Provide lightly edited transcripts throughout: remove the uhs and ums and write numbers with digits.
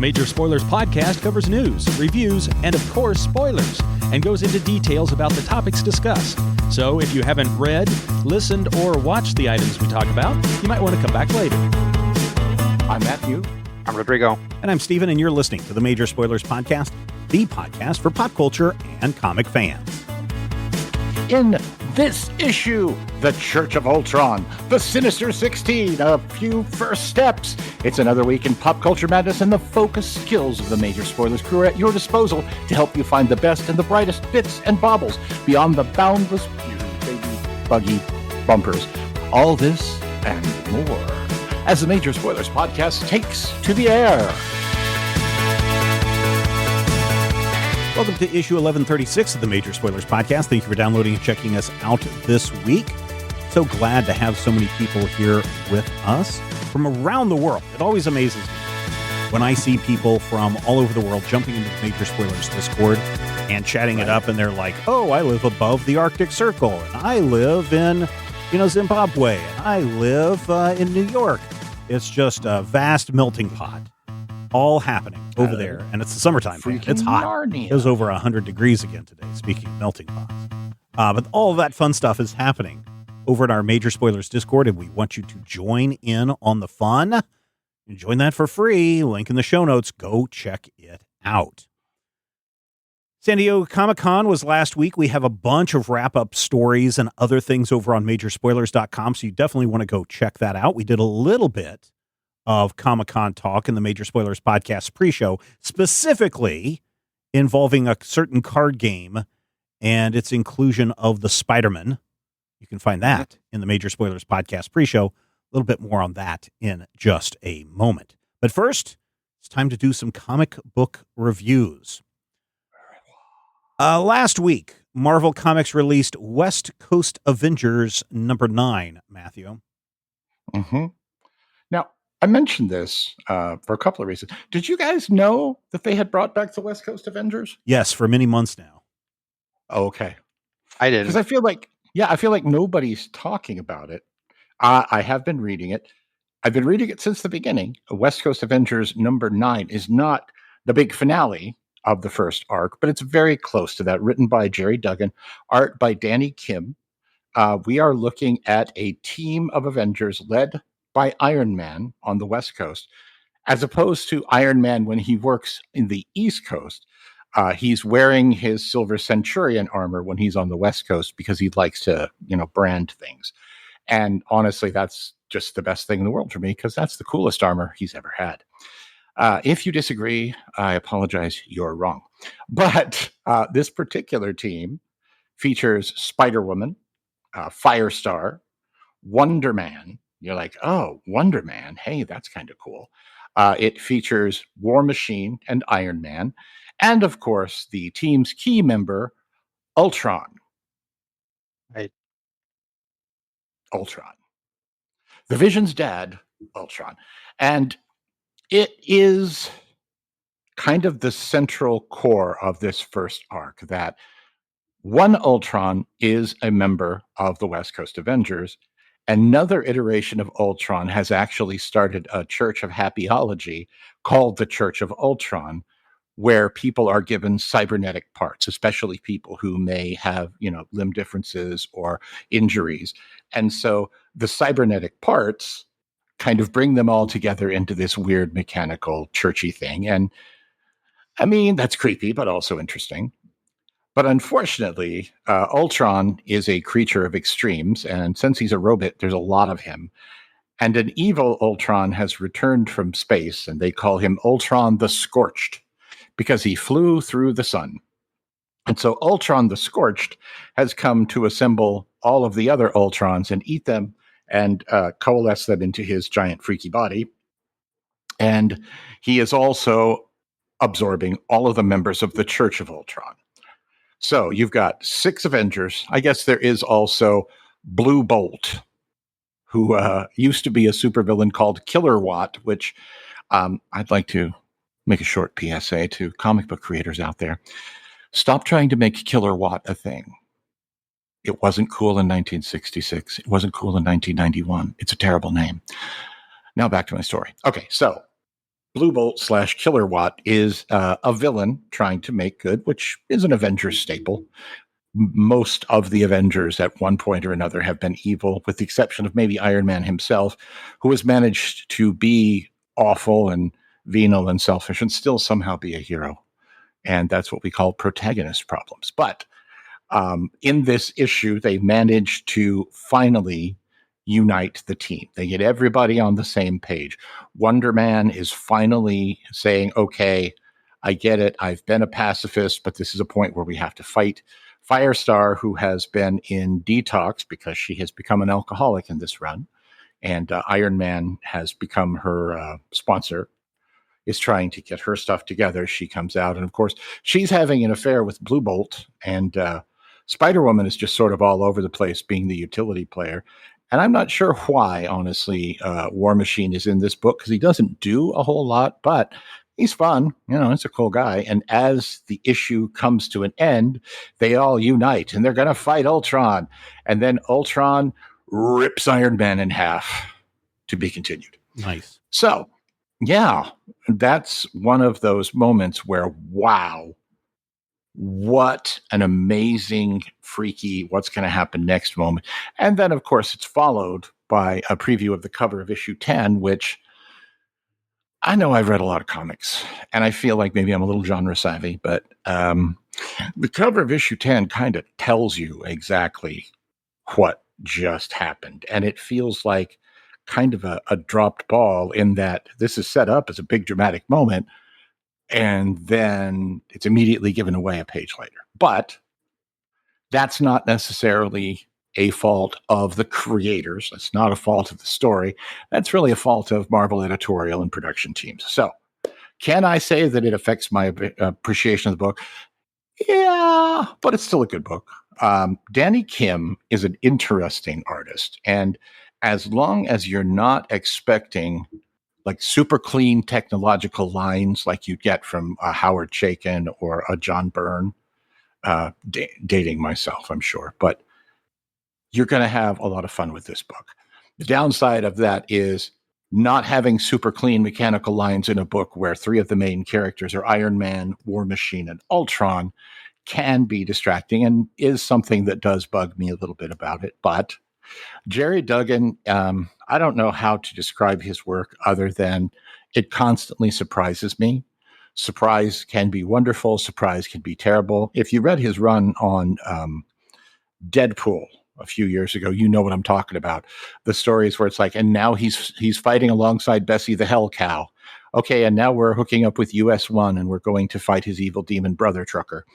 Major Spoilers podcast covers news, reviews, and of course, spoilers, and goes into details about the topics discussed. So if you haven't read, listened, or watched the items we talk about, you might want to come back later. I'm Matthew. I'm Rodrigo. And I'm Steven, and you're listening to the Major Spoilers podcast, the podcast for pop culture and comic fans. In this issue, the Church of Ultron, the Sinister 16, a few first steps. It's another week in pop culture madness, and the focused skills of the Major Spoilers crew are at your disposal to help you find the best and the brightest bits and baubles beyond the boundless baby buggy bumpers. All this and more as the Major Spoilers podcast takes to the air. Welcome to issue 1136 of the Major Spoilers podcast. Thank you for downloading and checking us out this week. So glad to have so many people here with us from around the world. It always amazes me when I see people from all over the world jumping into the Major Spoilers Discord and chatting it up, and they're like, oh, I live above the Arctic Circle, and I live in, Zimbabwe, and I live in New York. It's just a vast melting pot. All happening over there, and it's the summertime. It's hot. Narnia. It was over 100 degrees again today, speaking of melting pots. But all of that fun stuff is happening over at our Major Spoilers Discord, and we want you to join in on the fun. You join that for free. Link in the show notes. Go check it out. San Diego Comic-Con was last week. We have a bunch of wrap-up stories and other things over on majorspoilers.com, so you definitely want to go check that out. We did a little bit of Comic-Con talk in the Major Spoilers podcast pre-show, specifically involving a certain card game and its inclusion of the Spider-Man. You can find that in the Major Spoilers podcast pre-show. A little bit more on that in just a moment. But first, it's time to do some comic book reviews. Last week, Marvel Comics released West Coast Avengers number 9, Matthew. Mm-hmm. Now, I mentioned this for a couple of reasons. Did you guys know that they had brought back the West Coast Avengers? Yes, for many months now. Oh, okay. I didn't. Because I feel like nobody's talking about it. I have been reading it. I've been reading it since the beginning. West Coast Avengers number 9 is not the big finale of the first arc, but it's very close to that. Written by Gerry Duggan, art by Danny Kim. We are looking at a team of Avengers led by Iron Man on the West Coast, as opposed to Iron Man when he works in the East Coast. He's wearing his Silver Centurion armor when he's on the West Coast because he likes to, brand things. And honestly, that's just the best thing in the world for me because that's the coolest armor he's ever had. If you disagree, I apologize, you're wrong. But this particular team features Spider-Woman, Firestar, Wonder Man. You're like, oh, Wonder Man. Hey, that's kind of cool. It features War Machine and Iron Man. And, of course, the team's key member, Ultron. Right. Ultron. The Vision's dad, Ultron. And it is kind of the central core of this first arc that one Ultron is a member of the West Coast Avengers. Another iteration of Ultron has actually started a church of happyology called the Church of Ultron, where people are given cybernetic parts, especially people who may have, limb differences or injuries. And so the cybernetic parts kind of bring them all together into this weird mechanical churchy thing. And I mean, that's creepy, but also interesting. But unfortunately, Ultron is a creature of extremes. And since he's a robot, there's a lot of him. And an evil Ultron has returned from space, and they call him Ultron the Scorched because he flew through the sun. And so Ultron the Scorched has come to assemble all of the other Ultrons and eat them and coalesce them into his giant freaky body. And he is also absorbing all of the members of the Church of Ultron. So you've got 6 Avengers. I guess there is also Blue Bolt, who used to be a supervillain called Killer Watt, which I'd like to make a short PSA to comic book creators out there. Stop trying to make Killer Watt a thing. It wasn't cool in 1966. It wasn't cool in 1991. It's a terrible name. Now back to my story. Okay, so Blue Bolt / Killer Watt is a villain trying to make good, which is an Avengers staple. Most of the Avengers at one point or another have been evil, with the exception of maybe Iron Man himself, who has managed to be awful and venal and selfish and still somehow be a hero. And that's what we call protagonist problems. But in this issue, they managed to finally unite the team. They get everybody on the same page. Wonder Man is finally saying, okay, I get it. I've been a pacifist, but this is a point where we have to fight. Firestar, who has been in detox because she has become an alcoholic in this run, and Iron Man has become her sponsor, is trying to get her stuff together. She comes out, and of course, she's having an affair with Blue Bolt, and Spider-Woman is just sort of all over the place being the utility player. And I'm not sure why, honestly, War Machine is in this book, because he doesn't do a whole lot, but he's fun. He's a cool guy. And as the issue comes to an end, they all unite, and they're going to fight Ultron. And then Ultron rips Iron Man in half, to be continued. Nice. So, yeah, that's one of those moments where, wow, what an amazing, freaky, what's going to happen next moment. And then, of course, it's followed by a preview of the cover of issue 10, which I know I've read a lot of comics, and I feel like maybe I'm a little genre savvy, but the cover of issue 10 kind of tells you exactly what just happened. And it feels like kind of a dropped ball, in that this is set up as a big dramatic moment, and then it's immediately given away a page later. But that's not necessarily a fault of the creators. That's not a fault of the story. That's really a fault of Marvel editorial and production teams. So, can I say that it affects my appreciation of the book? Yeah, but it's still a good book. Danny Kim is an interesting artist, and as long as you're not expecting like super clean technological lines like you get from a Howard Chaykin or a John Byrne, dating myself, I'm sure, but you're going to have a lot of fun with this book. The downside of that is not having super clean mechanical lines in a book where three of the main characters are Iron Man, War Machine, and Ultron can be distracting, and is something that does bug me a little bit about it. But Gerry Duggan, I don't know how to describe his work other than it constantly surprises me. Surprise can be wonderful. Surprise can be terrible. If you read his run on Deadpool a few years ago, you know what I'm talking about. The stories where it's like, and now he's fighting alongside Bessie the Hell Cow. Okay, and now we're hooking up with US-1 and we're going to fight his evil demon brother trucker.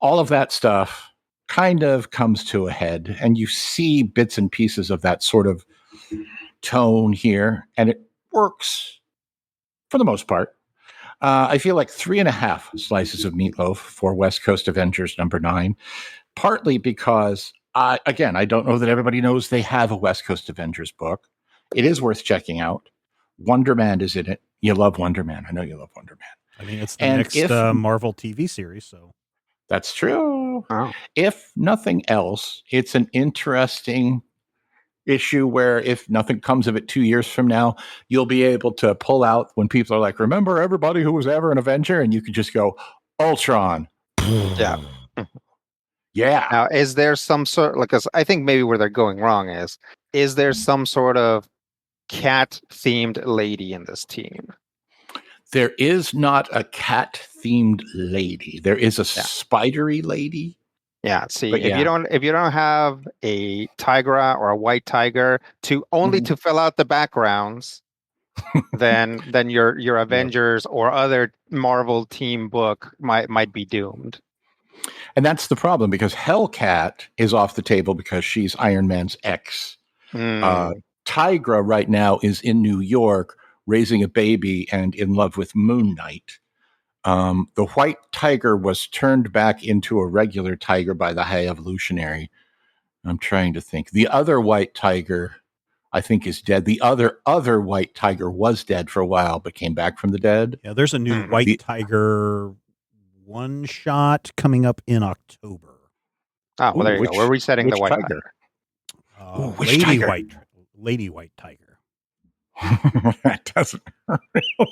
All of that stuff kind of comes to a head, and you see bits and pieces of that sort of tone here, and it works for the most part. I feel like 3.5 slices of meatloaf for West Coast Avengers #9, partly because, I don't know that everybody knows they have a West Coast Avengers book. It is worth checking out. Wonder Man is in it. You love Wonder Man. I know you love Wonder Man. I mean, it's the next Marvel TV series, so. That's true. Wow. If nothing else, it's an interesting issue where if nothing comes of it 2 years from now, you'll be able to pull out when people are like, remember everybody who was ever an Avenger? And you could just go, Ultron. Yeah. Yeah. Now, is there some sort, because I think maybe where they're going wrong is there some sort of cat-themed lady in this team? There is not a cat-themed lady. There is a spidery lady. Yeah. See, But if you don't have a Tigra or a white tiger to fill out the backgrounds, then your Avengers or other Marvel team book might be doomed. And that's the problem, because Hellcat is off the table because she's Iron Man's ex. Tigra right now is in New York raising a baby and in love with Moon Knight. The white tiger was turned back into a regular tiger by the High Evolutionary. I'm trying to think. The other white tiger, I think, is dead. The other white tiger was dead for a while, but came back from the dead. Yeah, there's a new white tiger one shot coming up in October. Oh, well, there you go. We're resetting the white tiger. Which tiger? Lady white tiger. That doesn't.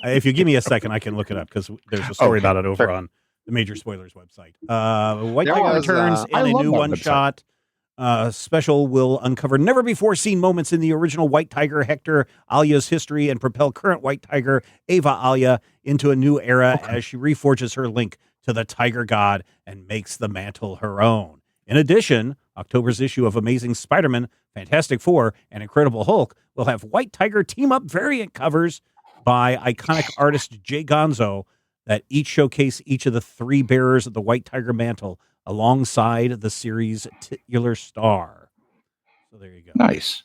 If you give me a second, I can look it up because there's a story Okay, about it over sure. on the Major Spoilers website. White There Tiger was, returns I in a love new that one website. shot. Special will uncover never before seen moments in the original White Tiger Hector Alia's history and propel current White Tiger Ava Alia into a new era as she reforges her link to the Tiger God and makes the mantle her own. In addition, October's issue of Amazing Spider-Man, Fantastic Four, and Incredible Hulk will have White Tiger team-up variant covers by iconic artist Jay Gonzo that each showcase each of the three bearers of the White Tiger mantle alongside the series' titular star. So there you go. Nice.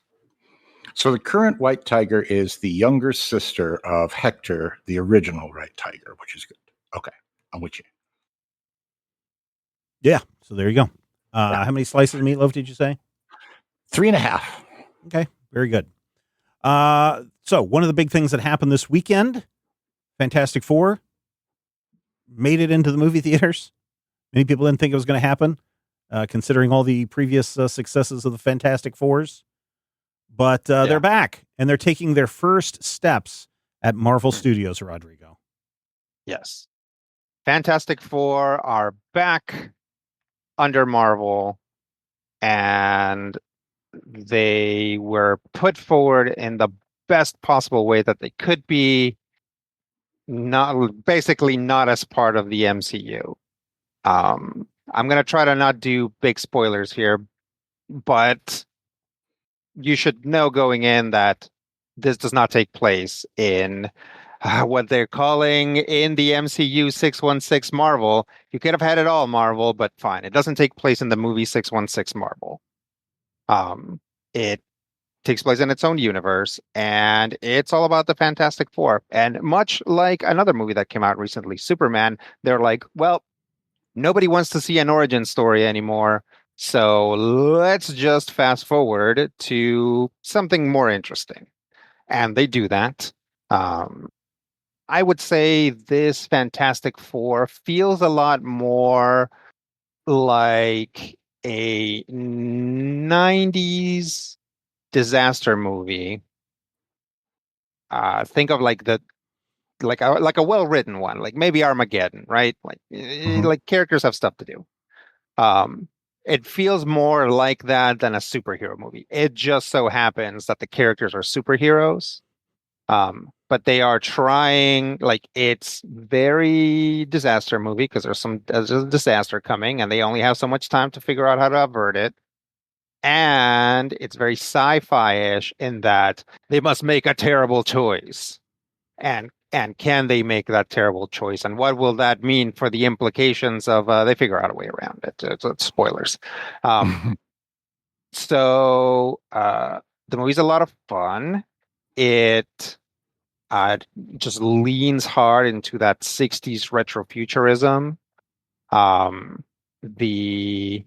So the current White Tiger is the younger sister of Hector, the original White Tiger, which is good. Okay, I'm with you. Yeah, so there you go. How many slices of meatloaf did you say? 3.5. Okay, very good. So one of the big things that happened this weekend, Fantastic Four made it into the movie theaters. Many people didn't think it was going to happen, considering all the previous successes of the Fantastic Fours. But they're back, and they're taking their first steps at Marvel Studios, Rodrigo. Yes. Fantastic Four are back under Marvel, and they were put forward in the best possible way that they could be, basically not as part of the MCU. I'm going to try to not do big spoilers here, but you should know going in that this does not take place in what they're calling in the MCU 616 Marvel. You could have had it all Marvel, but fine. It doesn't take place in the movie 616 Marvel. It takes place in its own universe, and it's all about the Fantastic Four. And much like another movie that came out recently, Superman, they're like, well, nobody wants to see an origin story anymore. So let's just fast forward to something more interesting. And they do that. I would say this Fantastic Four feels a lot more like a 90s disaster movie. Think of like a well-written one, like maybe Armageddon, right? Like characters have stuff to do. It feels more like that than a superhero movie. It just so happens that the characters are superheroes. But they are trying, like, it's very disaster movie because there's a disaster coming and they only have so much time to figure out how to avert it. And it's very sci-fi-ish in that they must make a terrible choice. And can they make that terrible choice? And what will that mean for the implications of they figure out a way around it? It's spoilers. So the movie's a lot of fun. It just leans hard into that 60s retrofuturism. The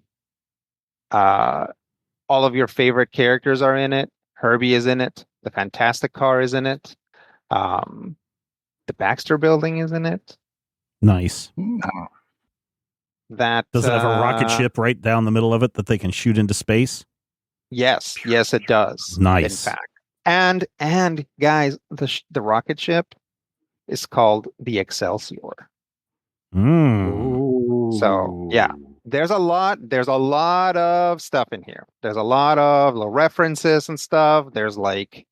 all of your favorite characters are in it. Herbie is in it. The Fantastic Car is in it. The Baxter Building is in it. Nice. That Does it have a rocket ship right down the middle of it that they can shoot into space? Yes, it does. Nice. In fact, and guys, the rocket ship is called the Excelsior. So yeah, there's a lot of stuff in here. There's a lot of little references and stuff. There's like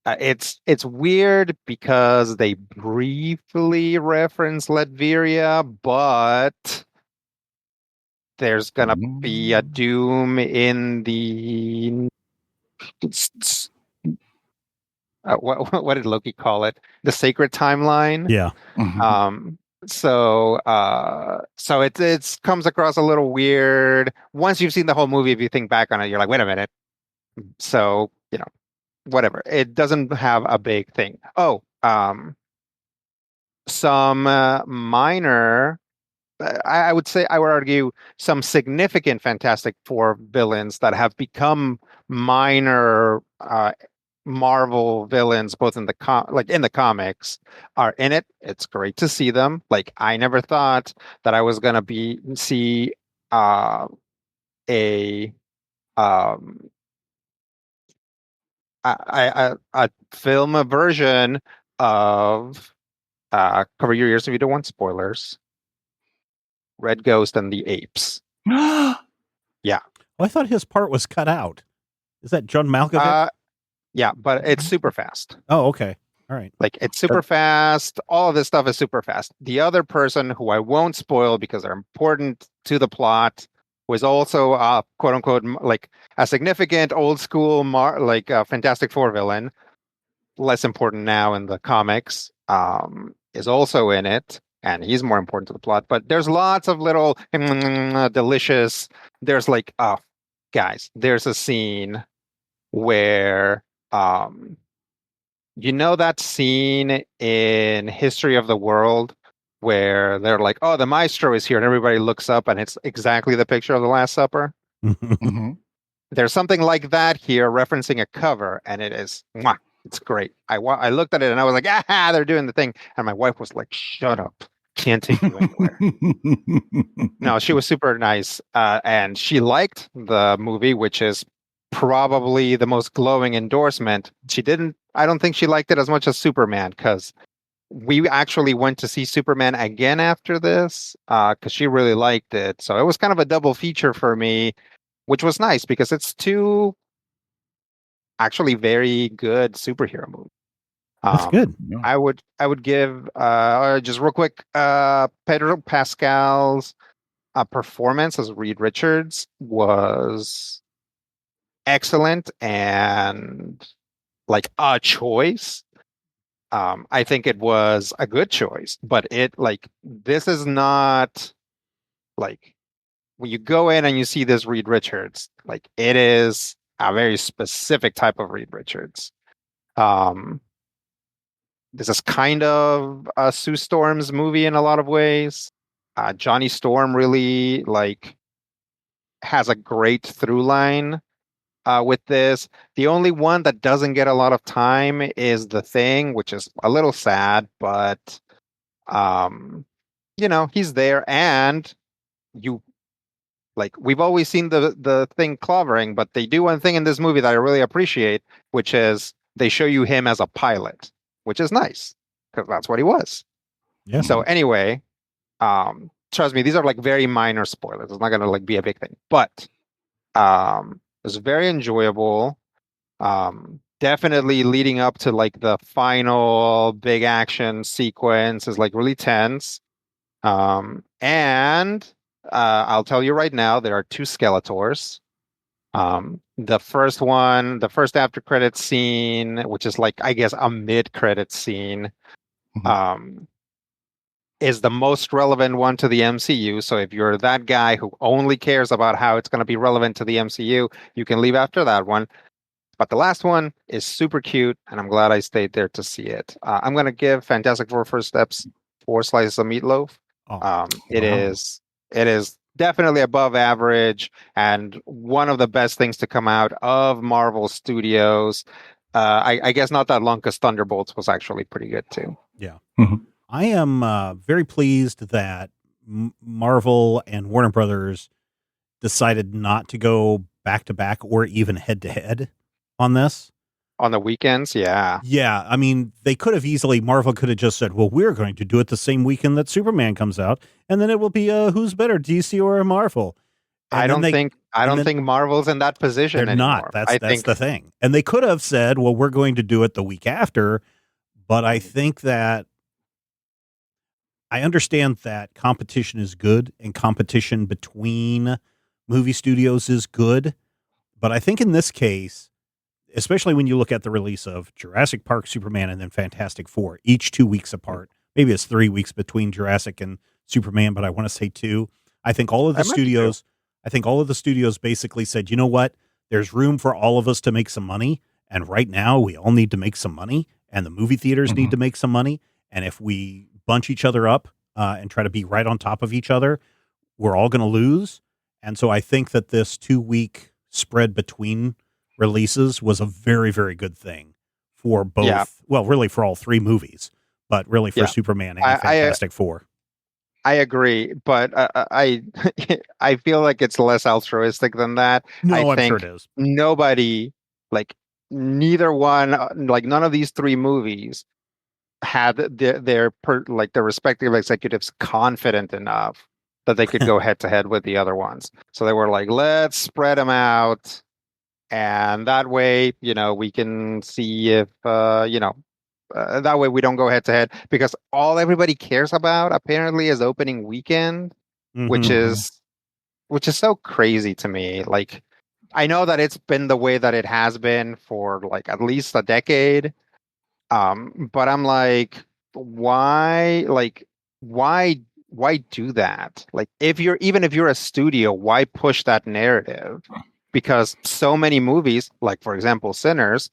it's weird because they briefly reference Latveria, but there's gonna be a Doom in the what did Loki call it? The sacred timeline. Yeah. So it comes across a little weird. Once you've seen the whole movie, if you think back on it, you're like, wait a minute. So, whatever. It doesn't have a big thing. Some minor, I would argue some significant Fantastic Four villains that have become minor Marvel villains, both in in the comics, are in it. It's great to see them. Like, I never thought that I was gonna see a a film a version of cover your ears if you don't want spoilers. Red Ghost and the Apes. Yeah. Well, I thought his part was cut out. Is that John Malkovich? Yeah, but it's super fast. Oh, okay. All right. Like, it's super fast. All of this stuff is super fast. The other person who I won't spoil because they're important to the plot was also quote unquote like a significant old school Fantastic Four villain, less important now in the comics, is also in it, and he's more important to the plot. But there's lots of little delicious. There's like, guys, there's a scene where you know that scene in History of the World where they're like, "Oh, the maestro is here," and everybody looks up, and it's exactly the picture of the Last Supper. Mm-hmm. There's something like that here, referencing a cover, and it is, mwah, it's great. I looked at it and I was like, "Ah, they're doing the thing," and my wife was like, "Shut up, can't take you anywhere." No, she was super nice, and she liked the movie, which is probably the most glowing endorsement. I don't think she liked it as much as Superman, because we actually went to see Superman again after this, because she really liked it. So it was kind of a double feature for me, which was nice because it's two actually very good superhero movies. That's good. I would give just real quick, Pedro Pascal's performance as Reed Richards was excellent and like a choice. I think it was a good choice, but this is not like when you go in and you see this Reed Richards, like it is a very specific type of Reed Richards. This is kind of a Sue Storm's movie in a lot of ways. Johnny Storm really has a great through line with this. The only one that doesn't get a lot of time is The Thing, which is a little sad, but he's there, and we've always seen the Thing clovering, but they do one thing in this movie that I really appreciate, which is they show you him as a pilot, which is nice because that's what he was. Yeah. So anyway, trust me, these are very minor spoilers. It's not gonna be a big thing, but it was very enjoyable. Definitely leading up to the final big action sequence is really tense. And I'll tell you right now, there are two Skeletors. The first after credit scene, which is I guess a mid credit scene, is the most relevant one to the MCU. So if you're that guy who only cares about how it's going to be relevant to the MCU, you can leave after that one. But the last one is super cute, and I'm glad I stayed there to see it. I'm going to give Fantastic Four First Steps 4 slices of meatloaf. It is definitely above average and one of the best things to come out of Marvel Studios. I guess not that long because Thunderbolts was actually pretty good too. Yeah. I am very pleased that Marvel and Warner Brothers decided not to go back to back or even head to head on this. On the weekends, yeah. Yeah, I mean, Marvel could have just said, well, we're going to do it the same weekend that Superman comes out, and then it will be who's better, DC or Marvel. And I don't think Marvel's in that position anymore. They're not. That's the thing. And they could have said, well, we're going to do it the week after, but I think that I understand that competition is good and competition between movie studios is good, but I think in this case, especially when you look at the release of Jurassic Park, Superman, and then Fantastic Four, each 2 weeks apart. Maybe it's 3 weeks between Jurassic and Superman, but I want to say 2. I think all of the studios basically said, you know what? There's room for all of us to make some money. And right now we all need to make some money, and the movie theaters need to make some money. And if we bunch each other up and try to be right on top of each other, we're all going to lose. And so I think that this 2 week spread between releases was a very, very good thing for both. Yeah. Well, really for all 3 movies, but really for Superman and Fantastic Four. I agree, but I feel like it's less altruistic than that. No, I'm sure it is. Nobody neither one, like none of these three movies had their respective executives confident enough that they could go head to head with the other ones. So they were like, let's spread them out. And that way, we can see if, that way we don't go head to head, because all everybody cares about apparently is opening weekend, which is so crazy to me. Like, I know that it's been the way that it has been for like at least a decade. But I'm like, why, why do that? Like, if you're a studio, why push that narrative? Because so many movies, like for example, Sinners,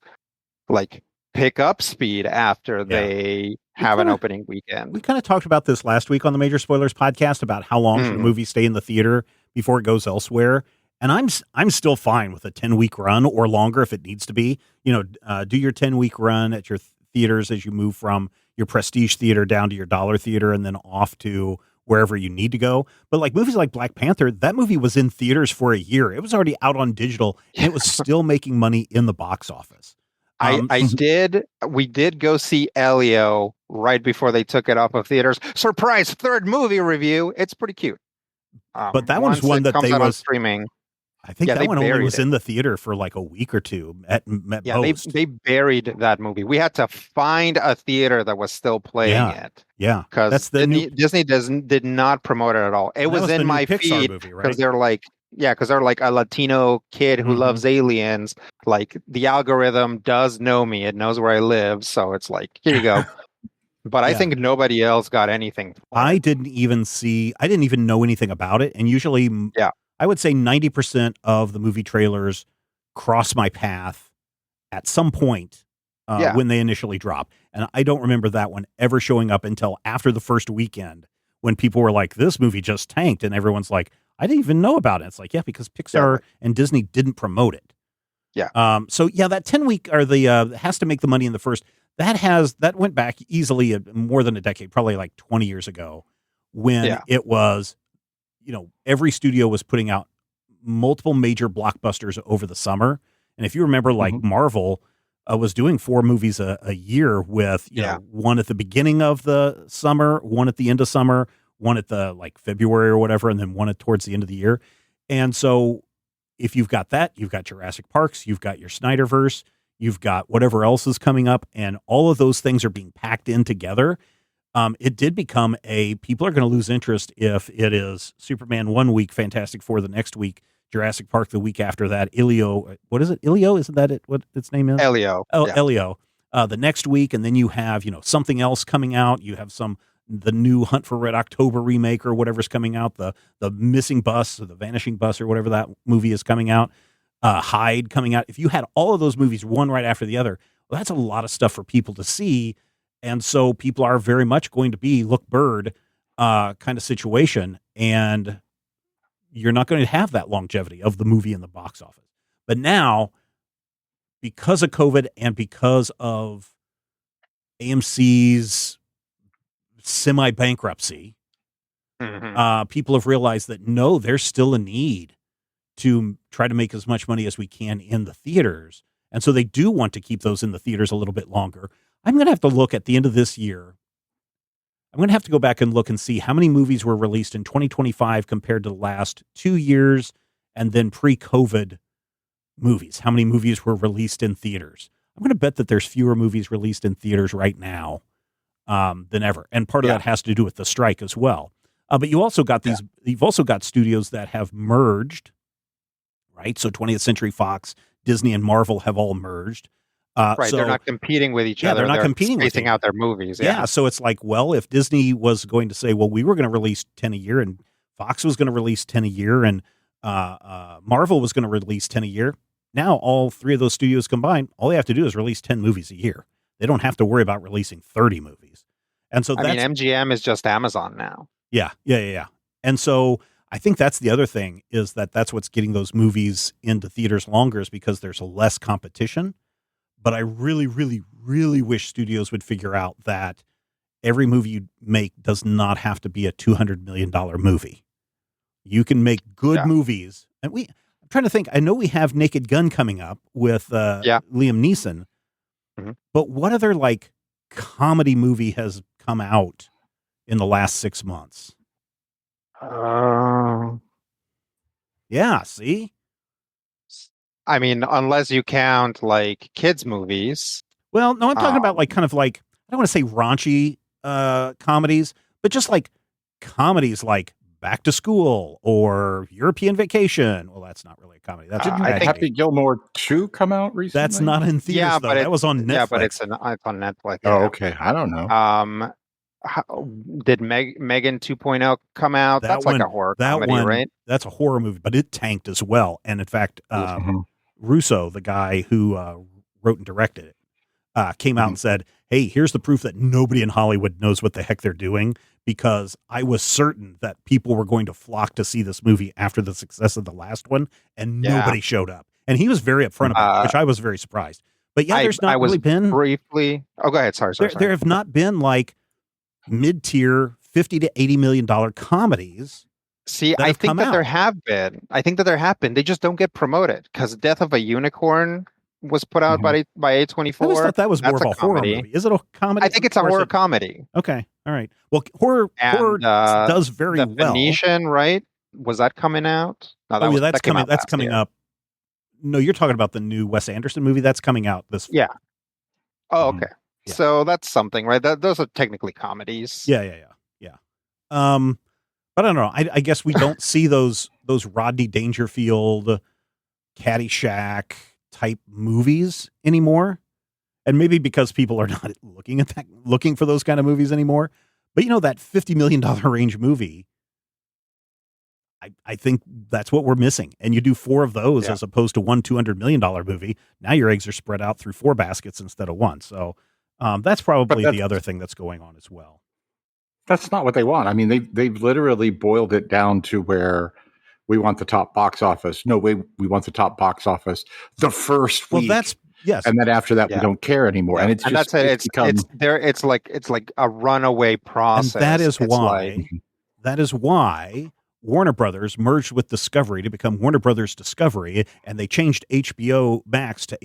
like pick up speed after they have an opening weekend. We kind of talked about this last week on the Major Spoilers podcast about how long should a movie stay in the theater before it goes elsewhere. And I'm still fine with a 10-week run or longer if it needs to be. Do your 10-week run at your theaters as you move from your prestige theater down to your dollar theater and then off to wherever you need to go. But like movies like Black Panther, that movie was in theaters for a year. It was already out on digital and it was still making money in the box office. We did go see Elio right before they took it off of theaters. Surprise, third movie review. It's pretty cute. But that one's one that they was streaming. I think that one only was in the theater for like a week or two at most. They buried that movie. We had to find a theater that was still playing it. Yeah, because Disney did not promote it at all. It was in my feed because they're like, because they're like a Latino kid who loves aliens. Like the algorithm does know me; it knows where I live, so it's like, here you go. But I think nobody else got anything. I didn't even know anything about it, and usually, I would say 90% of the movie trailers cross my path at some point when they initially drop. And I don't remember that one ever showing up until after the first weekend when people were like, this movie just tanked. And everyone's like, I didn't even know about it. It's like, because Pixar and Disney didn't promote it. Yeah. That 10-week or the has to make the money in the first, that went back easily more than a decade, probably like 20 years ago when it was, every studio was putting out multiple major blockbusters over the summer. And if you remember, like Marvel was doing 4 movies a year with, one at the beginning of the summer, one at the end of summer, one at the like February or whatever, and then one towards the end of the year. And so if you've got that, you've got Jurassic Parks, you've got your Snyderverse, you've got whatever else is coming up, and all of those things are being packed in together. It did become people are going to lose interest if it is Superman one week, Fantastic Four the next week, Jurassic Park the week after that, Elio, what is it? Elio? Isn't that it? What its name is? Elio. Oh, yeah. Elio. The next week, and then you have, something else coming out. You have the new Hunt for Red October remake or whatever's coming out, the Missing Bus or the Vanishing Bus or whatever that movie is coming out, Hyde coming out. If you had all of those movies one right after the other, well, that's a lot of stuff for people to see. And so people are very much going to be look bird kind of situation. And you're not going to have that longevity of the movie in the box office. But now, because of COVID and because of AMC's semi-bankruptcy, people have realized that, no, there's still a need to try to make as much money as we can in the theaters. And so they do want to keep those in the theaters a little bit longer. I'm going to have to look at the end of this year. I'm going to have to go back and look and see how many movies were released in 2025 compared to the last 2 years and then pre-COVID movies. How many movies were released in theaters? I'm going to bet that there's fewer movies released in theaters right now than ever. And part of that has to do with the strike as well. But you also got you've also got studios that have merged, right? So 20th Century Fox, Disney, and Marvel have all merged. Right, they're not competing with each other. They're not competing spacing out their movies. Yeah, so it's like, well, if Disney was going to say, well, we were going to release 10 a year, and Fox was going to release 10 a year, and Marvel was going to release 10 a year, now all three of those studios combined, all they have to do is release 10 movies a year. They don't have to worry about releasing 30 movies. And so MGM is just Amazon now. Yeah. And so I think that's the other thing, is that's what's getting those movies into theaters longer, is because there's less competition. But I really, really, really wish studios would figure out that every movie you make does not have to be a $200 million movie. You can make good movies. And trying to think. I know we have Naked Gun coming up with Liam Neeson, but what other like comedy movie has come out in the last 6 months? Yeah, see? I mean, unless you count like kids movies. Well, no, I'm talking about like kind of like, I don't want to say raunchy comedies, but just like comedies like Back to School or European Vacation. Well, that's not really a comedy. That's Didn't Happy Gilmore 2 come out recently? That's not in theaters, though. That was on Netflix. Yeah, but it's on Netflix. Oh, okay. I don't know. Did Megan 2.0 come out? That's like a horror comedy, right? That's a horror movie, but it tanked as well. And in fact, Russo, the guy who wrote and directed it, came out and said, hey, here's the proof that nobody in Hollywood knows what the heck they're doing, because I was certain that people were going to flock to see this movie after the success of the last one, and nobody showed up. And he was very upfront about it, which I was very surprised. But yeah, there's not really been... briefly... Oh, go ahead. Sorry. There have not been like mid-tier $50 to $80 million comedies. See, I think that there have been. They just don't get promoted, because Death of a Unicorn was put out by A24. I always thought that was more of a horror movie. Is it a comedy? I think it's a horror comedy. Okay. All right. Well, horror does very well. The Venetian, right? Was that coming out? No, that's coming up. No, you're talking about the new Wes Anderson movie. That's coming out this fall. Yeah. Oh, okay. Yeah. So that's something, right? Those are technically comedies. Yeah. But I don't know. I guess we don't see those Rodney Dangerfield, Caddyshack type movies anymore, and maybe because people are not looking for those kind of movies anymore. But that $50 million range movie, I think that's what we're missing. And you do 4 of those as opposed to one $200 million movie. Now your eggs are spread out through 4 baskets instead of one. So that's probably the other thing that's going on as well. That's not what they want. I mean, they've literally boiled it down to where we want the top box office. No, we want the top box office the first week. Well, yes. And then after that, we don't care anymore. Yeah. And it's just, it's like a runaway process. And that is why Warner Brothers merged with Discovery to become Warner Brothers Discovery, and they changed HBO Max to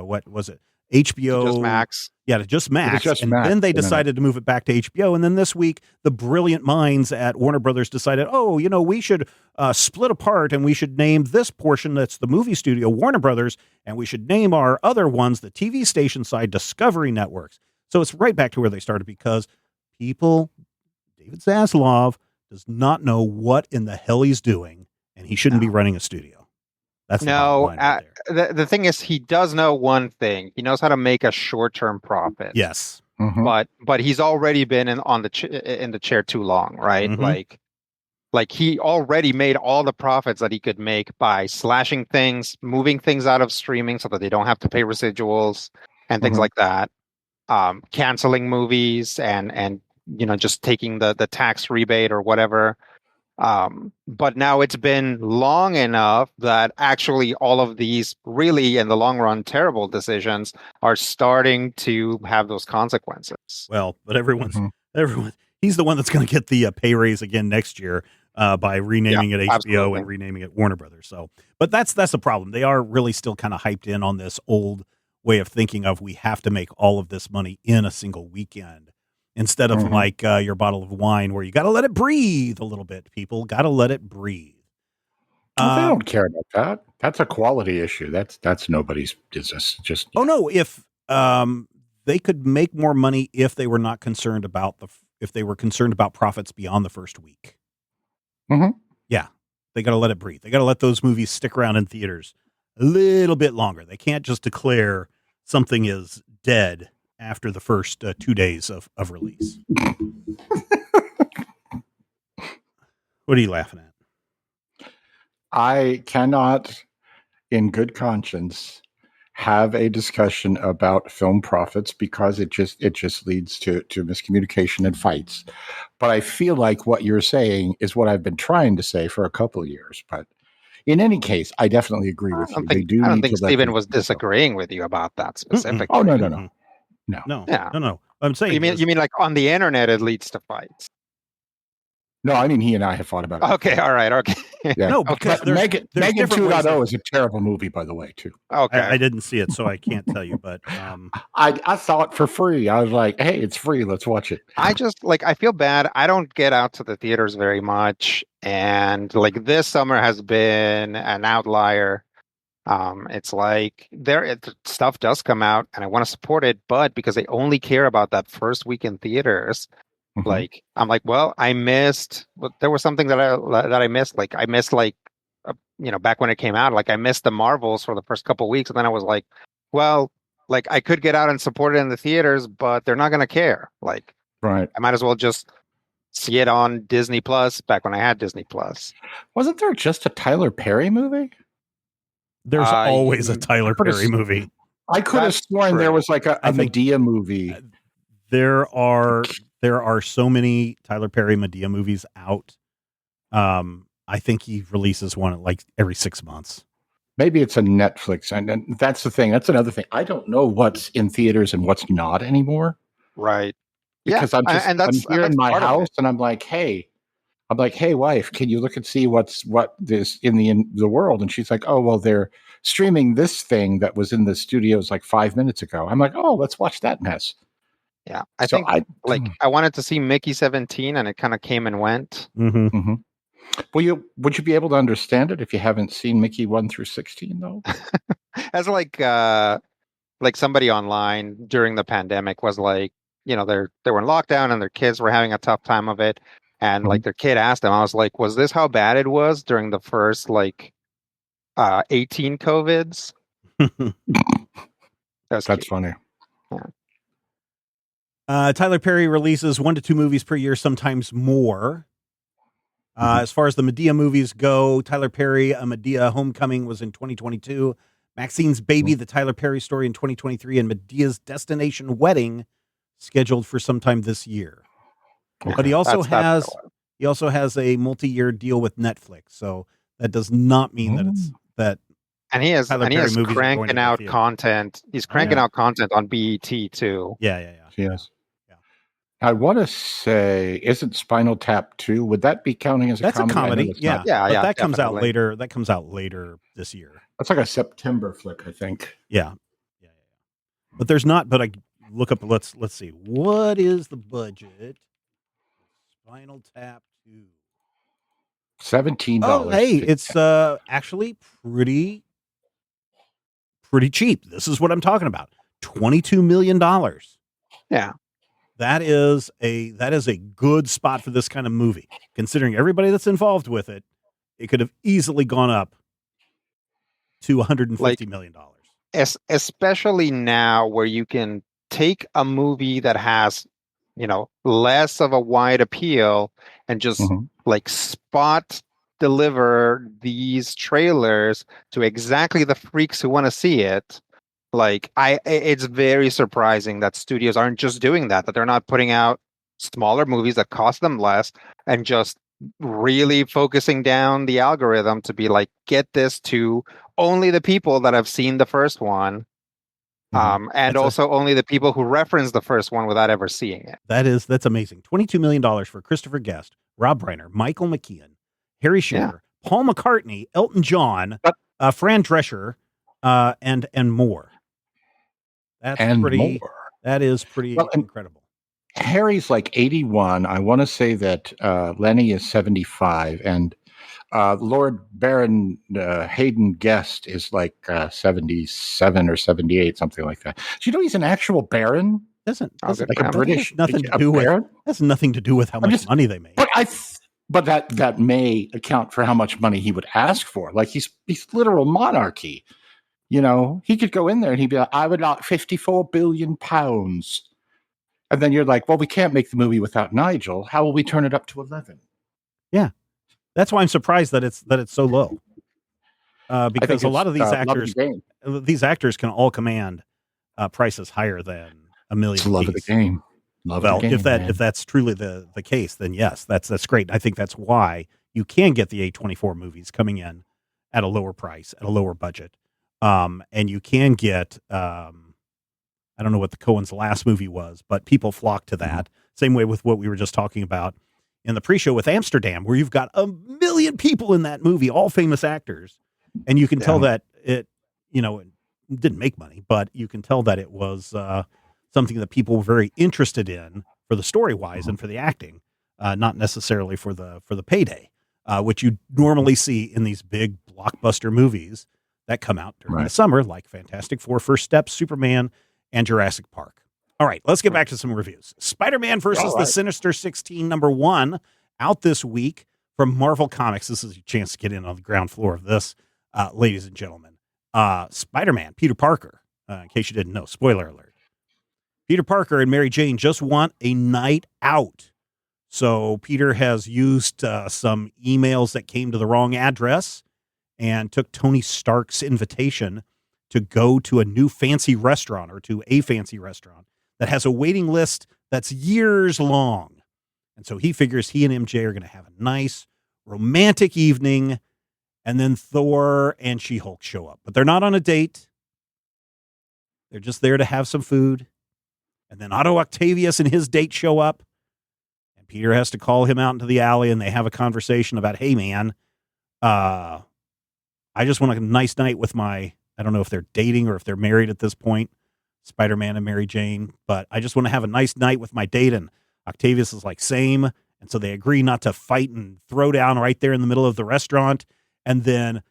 what was it? HBO just Max. Yeah, to just Max. Then they decided to move it back to HBO. And then this week, the brilliant minds at Warner Brothers decided, we should split apart, and we should name this portion that's the movie studio Warner Brothers, and we should name our other ones the TV station side Discovery Networks. So it's right back to where they started, because David Zaslav does not know what in the hell he's doing, and he shouldn't be running a studio. That's the thing is, he does know one thing. He knows how to make a short-term profit. Yes, but he's already been in the chair too long, right? Like he already made all the profits that he could make by slashing things, moving things out of streaming so that they don't have to pay residuals and things like that. Canceling movies and just taking the tax rebate or whatever. But now it's been long enough that actually all of these really, in the long run, terrible decisions are starting to have those consequences. Well, but everyone, he's the one that's going to get the pay raise again next year by renaming it HBO absolutely. And renaming it Warner Brothers. So, but that's the problem. They are really still kind of hyped in on this old way of thinking of, we have to make all of this money in a single weekend. Instead of like your bottle of wine, where you got to let it breathe a little bit. People got to let it breathe. Well, they don't care about that. That's a quality issue. That's nobody's business. Just no. If they could make more money if they were not concerned about if they were concerned about profits beyond the first week. Yeah, they got to let it breathe. They got to let those movies stick around in theaters a little bit longer. They can't just declare something is dead after the first 2 days of release. What are you laughing at? I cannot, in good conscience, have a discussion about film profits, because it just leads to miscommunication and fights. But I feel like what you're saying is what I've been trying to say for a couple of years. But in any case, I definitely agree with you. I don't think Stephen was disagreeing with you about that specifically. Oh, no. No. I'm saying you mean like on the internet it leads to fights. No, I mean he and I have fought about it. Okay, all right, okay. Yeah. No, because But there's Megan different 2.0 ways is a terrible movie, by the way, too. Okay. I didn't see it, so I can't tell you. But I saw it for free. I was like, hey, it's free. Let's watch it. I just like I feel bad. I don't get out to the theaters very much, and like this summer has been an outlier. It's like stuff does come out, and I want to support it, but because they only care about that first week in theaters, Mhm. like I'm like, well, I missed. But there was something that I missed. Like I missed back when it came out, like I missed the Marvels for the first couple weeks, and then I was like, well, like I could get out and support it in the theaters, but they're not gonna care. Like Right. I might as well just see it on Disney Plus back when I had Disney Plus. Wasn't there just a Tyler Perry movie? there's always a Tyler could've Perry movie. I could have That's sworn there true. was like a I think- Medea movie. There are so many Tyler Perry Medea movies out. I think he releases one like every 6 months. Maybe it's a Netflix, and that's the thing. That's another thing. I don't know what's in theaters and what's not anymore Right. because I'm and here that's in my part of it. house, and I'm like, hey, wife, can you look and see what is in the world? And she's like, oh, well, they're streaming this thing that was in the studios like 5 minutes ago. I'm like, oh, let's watch that mess. Yeah. I So think I wanted to see Mickey 17 and it kind of came and went. Mm-hmm. would you be able to understand it if you haven't seen Mickey 1 through 16 though? As like somebody online during the pandemic was like, they were in lockdown and their kids were having a tough time of it. And like their kid asked them, I was like, was this how bad it was during the first 18 COVIDs? That's That's funny. Tyler Perry releases 1 to 2 movies per year, sometimes more. As far as the Medea movies go, Tyler Perry, A Medea Homecoming was in 2022. Maxine's Baby, the Tyler Perry story in 2023, and Medea's Destination Wedding scheduled for sometime this year. Okay. But he also That's has a multi-year deal with Netflix, so that does not mean that it's that. and he is Tyler Perry movies are going to cranking the out theater. content. He's cranking out content on BET too. Yeah. Yes. Yeah. I want to say, isn't Spinal Tap 2? Would that be counting as a That's comedy? a comedy. I know it's Yeah. not. But that comes out definitely. later. That comes out later this year. That's like a September flick, I think. Yeah. But there's not. But I look up. Let's see. What is the budget? Spinal Tap 2. $17. Oh, hey, it's actually pretty cheap. This is what I'm talking about. $22 million. Yeah. That is a good spot for this kind of movie. Considering everybody that's involved with it, it could have easily gone up to $150 million. Especially now where you can take a movie that has, less of a wide appeal and just spot deliver these trailers to exactly the freaks who want to see it. It's very surprising that studios aren't just doing that they're not putting out smaller movies that cost them less and just really focusing down the algorithm to be like, get this to only the people that have seen the first one. And also only the people who reference the first one without ever seeing it. That's amazing. $22 million for Christopher Guest, Rob Reiner, Michael McKean, Harry Shearer, Paul McCartney, Elton John, Fran Drescher, and more. That is pretty incredible. Harry's like 81. I want to say that Lenny is 75, and Lord Baron Hayden Guest is like 77 or 78, something like that. Do you know he's an actual baron? Doesn't like a British nothing to do with has nothing to do with how much money they make. But that may account for how much money he would ask for. Like he's literal monarchy. He could go in there and he'd be like, I would like 54 billion pounds. And then you're like, well, we can't make the movie without Nigel. How will we turn it up to 11? Yeah. That's why I'm surprised that it's so low. Because a lot of these actors can all command prices higher than $1 million. It's love of the game. If that's truly the case, then yes, that's great. I think that's why you can get the A24 movies coming in at a lower price, at a lower budget. And you can get, I don't know what the Coen's last movie was, but people flock to that. Same way with what we were just talking about in the pre-show with Amsterdam, where you've got 1 million people in that movie, all famous actors. And you can tell that it didn't make money, but you can tell that it was something that people were very interested in for the story-wise and for the acting, not necessarily for the payday, which you normally see in these big blockbuster movies that come out during the summer, like Fantastic Four, First Steps, Superman, and Jurassic Park. All right, let's get back to some reviews. Spider-Man versus the Sinister 16, #1, out this week from Marvel Comics. This is your chance to get in on the ground floor of this, ladies and gentlemen. Spider-Man, Peter Parker, in case you didn't know, spoiler alert. Peter Parker and Mary Jane just want a night out. So Peter has used some emails that came to the wrong address and took Tony Stark's invitation to go to a new fancy restaurant, or to a fancy restaurant that has a waiting list that's years long. And so he figures he and MJ are going to have a nice romantic evening, and then Thor and She-Hulk show up. But they're not on a date. They're just there to have some food. And then Otto Octavius and his date show up, and Peter has to call him out into the alley, and they have a conversation about, hey, man, I just want a nice night with I don't know if they're dating or if they're married at this point, Spider-Man and Mary Jane, but I just want to have a nice night with my date. And Octavius is like, same. And so they agree not to fight and throw down right there in the middle of the restaurant. And then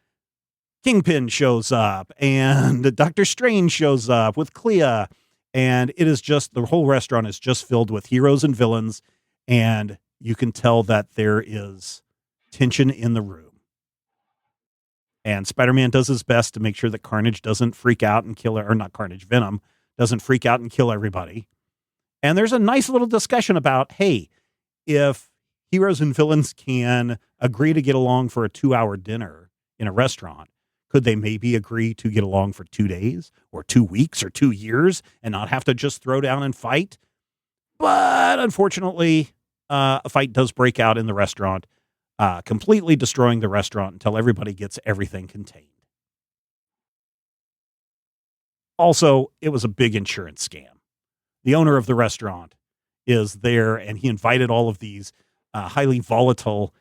Kingpin shows up, and Doctor Strange shows up with Clea. And it is just, the whole restaurant is just filled with heroes and villains. And you can tell that there is tension in the room. And Spider-Man does his best to make sure that Carnage doesn't freak out and kill, or not Carnage, Venom doesn't freak out and kill everybody. And there's a nice little discussion about, hey, if heroes and villains can agree to get along for a 2-hour dinner in a restaurant, could they maybe agree to get along for 2 days or 2 weeks or 2 years and not have to just throw down and fight? But unfortunately, a fight does break out in the restaurant, completely destroying the restaurant until everybody gets everything contained. Also, it was a big insurance scam. The owner of the restaurant is there, and he invited all of these highly volatile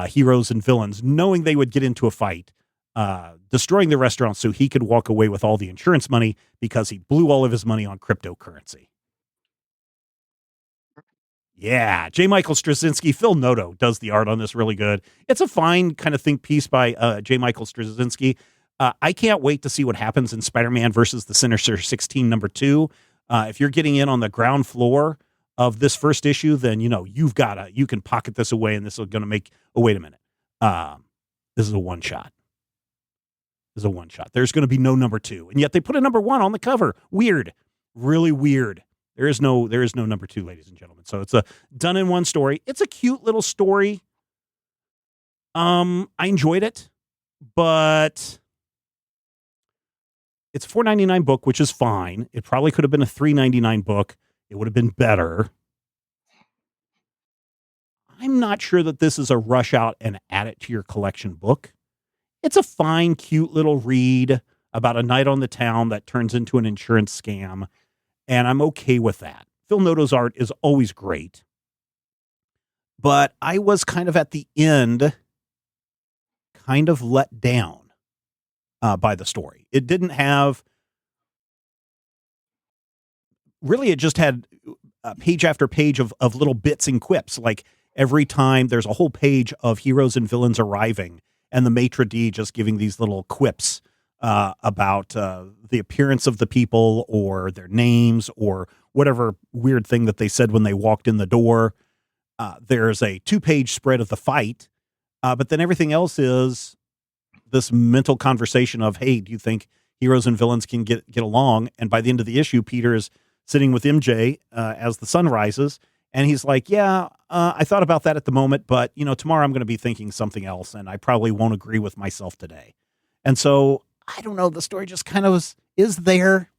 heroes and villains, knowing they would get into a fight, destroying the restaurant so he could walk away with all the insurance money because he blew all of his money on cryptocurrency. Yeah, J. Michael Straczynski, Phil Noto does the art on this really good. It's a fine kind of think piece by J. Michael Straczynski. I can't wait to see what happens in Spider-Man versus the Sinister 16 #2. If you're getting in on the ground floor of this first issue, then you can pocket this away, and this is going to make. Oh, wait a minute. This is a one shot. There's going to be no #2, and yet they put a #1 on the cover. Weird, really weird. There is no #2, ladies and gentlemen. So it's a done in one story. It's a cute little story. I enjoyed it, but it's a $4.99 book, which is fine. It probably could have been a $3.99 book. It would have been better. I'm not sure that this is a rush out and add it to your collection book. It's a fine, cute little read about a night on the town that turns into an insurance scam, and I'm okay with that. Phil Noto's art is always great, but I was kind of at the end, kind of let down by the story. It didn't have, really, it just had page after page of little bits and quips. Like every time there's a whole page of heroes and villains arriving, and the maitre d' just giving these little quips about the appearance of the people or their names or whatever weird thing that they said when they walked in the door. There's a 2-page spread of the fight, but then everything else is this mental conversation of, hey, do you think heroes and villains can get along? And by the end of the issue, Peter is sitting with MJ as the sun rises, and he's like, yeah, I thought about that at the moment, but tomorrow I'm going to be thinking something else, and I probably won't agree with myself today. And so I don't know, the story just kind of is there.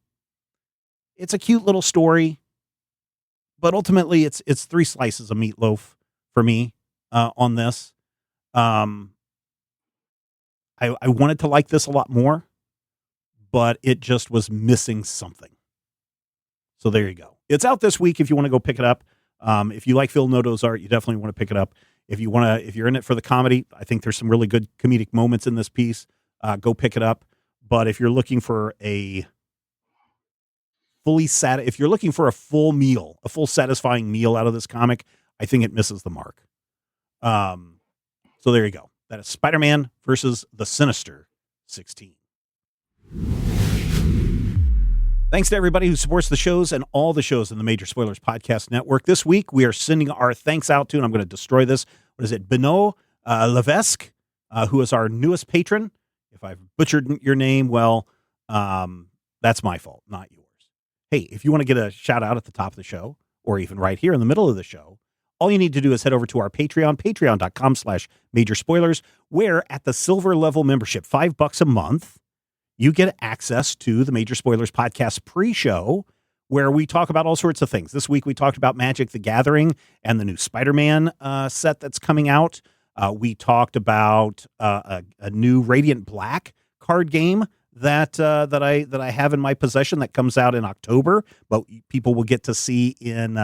It's a cute little story, but ultimately it's 3 slices of meatloaf for me on this. I wanted to like this a lot more, but it just was missing something. So there you go. It's out this week if you want to go pick it up. If you like Phil Noto's art, you definitely want to pick it up. If you're in it for the comedy, I think there's some really good comedic moments in this piece. Go pick it up. But if you're looking for a if you're looking for a full satisfying meal out of this comic, I think it misses the mark. So there you go. That is Spider-Man versus the Sinister 16. Thanks to everybody who supports the shows and all the shows in the Major Spoilers Podcast Network. This week, we are sending our thanks out to, and I'm going to destroy this. What is it? Benoit Levesque, who is our newest patron. If I've butchered your name, well, that's my fault, not yours. Hey, if you want to get a shout out at the top of the show, or even right here in the middle of the show, all you need to do is head over to our Patreon, patreon.com/Major Spoilers, where at the silver level membership, $5 a month, you get access to the Major Spoilers Podcast pre-show, where we talk about all sorts of things. This week, we talked about Magic the Gathering and the new Spider-Man set that's coming out. We talked about a new Radiant Black card game that I have in my possession that comes out in October, but people will get to see in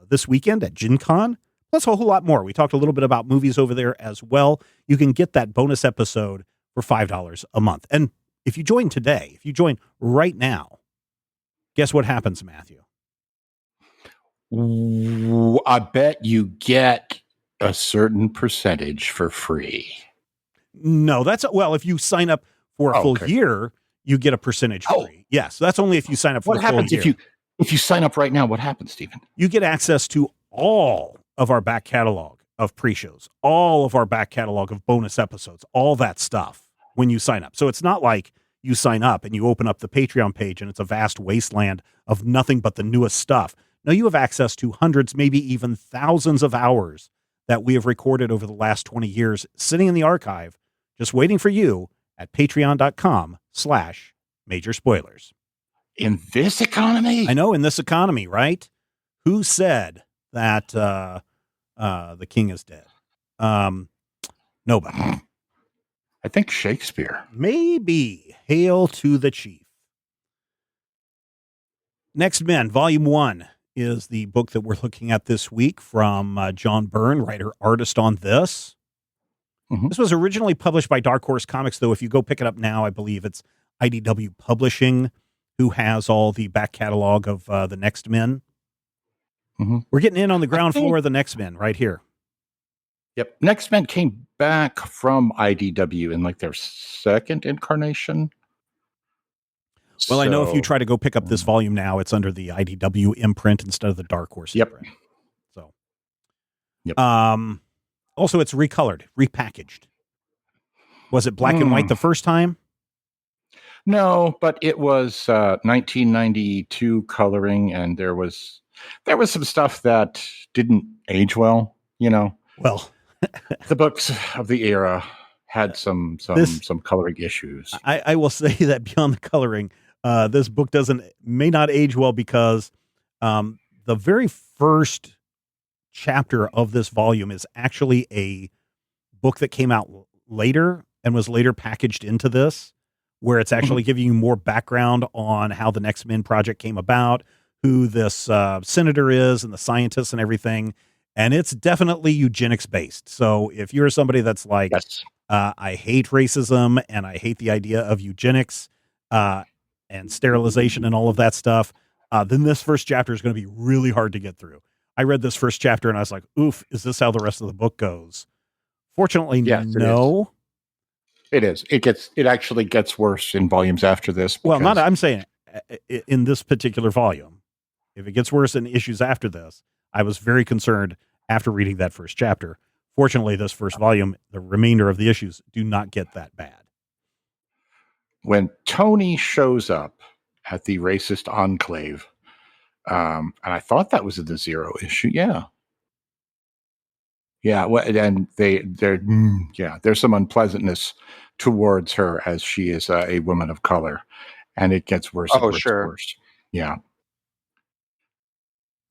this weekend at Gen Con, plus a whole lot more. We talked a little bit about movies over there as well. You can get that bonus episode for $5 a month. And if you join today, if you join right now, guess what happens, Matthew? I bet you get a certain percentage for free. No, if you sign up for a full year, you get a percentage free. Yes, that's only if you sign up for a full year. What happens if you sign up right now? What happens, Stephen? You get access to all of our back catalog of pre-shows, all of our back catalog of bonus episodes, all that stuff when you sign up. So it's not like you sign up and you open up the Patreon page and it's a vast wasteland of nothing but the newest stuff. No, you have access to hundreds, maybe even thousands of hours that we have recorded over the last 20 years sitting in the archive, just waiting for you at patreon.com/Major Spoilers. In this economy? I know, in this economy, right? Who said that the king is dead? Nobody. I think Shakespeare. Maybe. Hail to the chief. Next Men, Volume 1 is the book that we're looking at this week from John Byrne, writer, artist on this. Mm-hmm. This was originally published by Dark Horse Comics, though. If you go pick it up now, I believe it's IDW Publishing, who has all the back catalog of the Next Men. Mm-hmm. We're getting in on the ground floor of the Next Men right here. Yep. Next Men came back from IDW in like their second incarnation. Well, I know if you try to go pick up this volume now, it's under the IDW imprint instead of the Dark Horse imprint. So, also, it's recolored, repackaged. Was it black and white the first time? No, but it was 1992 coloring, and there was some stuff that didn't age well. You know, well, the books of the era had some coloring issues. I will say that beyond the coloring, this book may not age well because the very first chapter of this volume is actually a book that came out later and was later packaged into this, where it's actually giving you more background on how the Next Men project came about, who this senator is and the scientists and everything. And it's definitely eugenics based. So if you're somebody that's like, yes. I hate racism and I hate the idea of eugenics and sterilization and all of that stuff, then this first chapter is going to be really hard to get through. I read this first chapter and I was like, oof, is this how the rest of the book goes? Fortunately, yes, no. It is. It actually gets worse in volumes after this. Well, I'm saying in this particular volume. If it gets worse in issues after this, I was very concerned after reading that first chapter. Fortunately, this first volume, the remainder of the issues do not get that bad. When Tony shows up at the racist enclave, and I thought that was in the Zero issue. Yeah. Well, and there's some unpleasantness towards her as she is a woman of color, and it gets worse. Oh, sure. Worse. Yeah.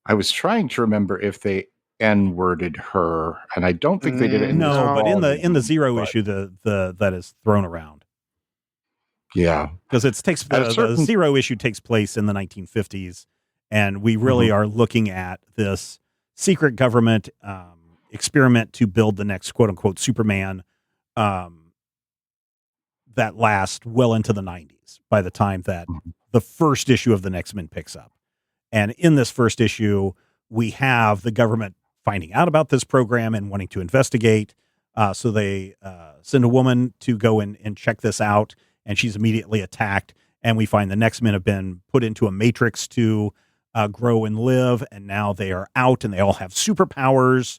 I was trying to remember if they N-worded her, and I don't think they did it. But in the Zero issue, that is thrown around. Yeah, because the Zero issue takes place in the 1950s, And we really are looking at this secret government experiment to build the next quote unquote Superman that lasts well into the 90s by the time that the first issue of the Next Men picks up. And in this first issue, we have the government finding out about this program and wanting to investigate. So they send a woman to go in and check this out, and she's immediately attacked. And we find the Next Men have been put into a matrix to grow and live, and now they are out, and they all have superpowers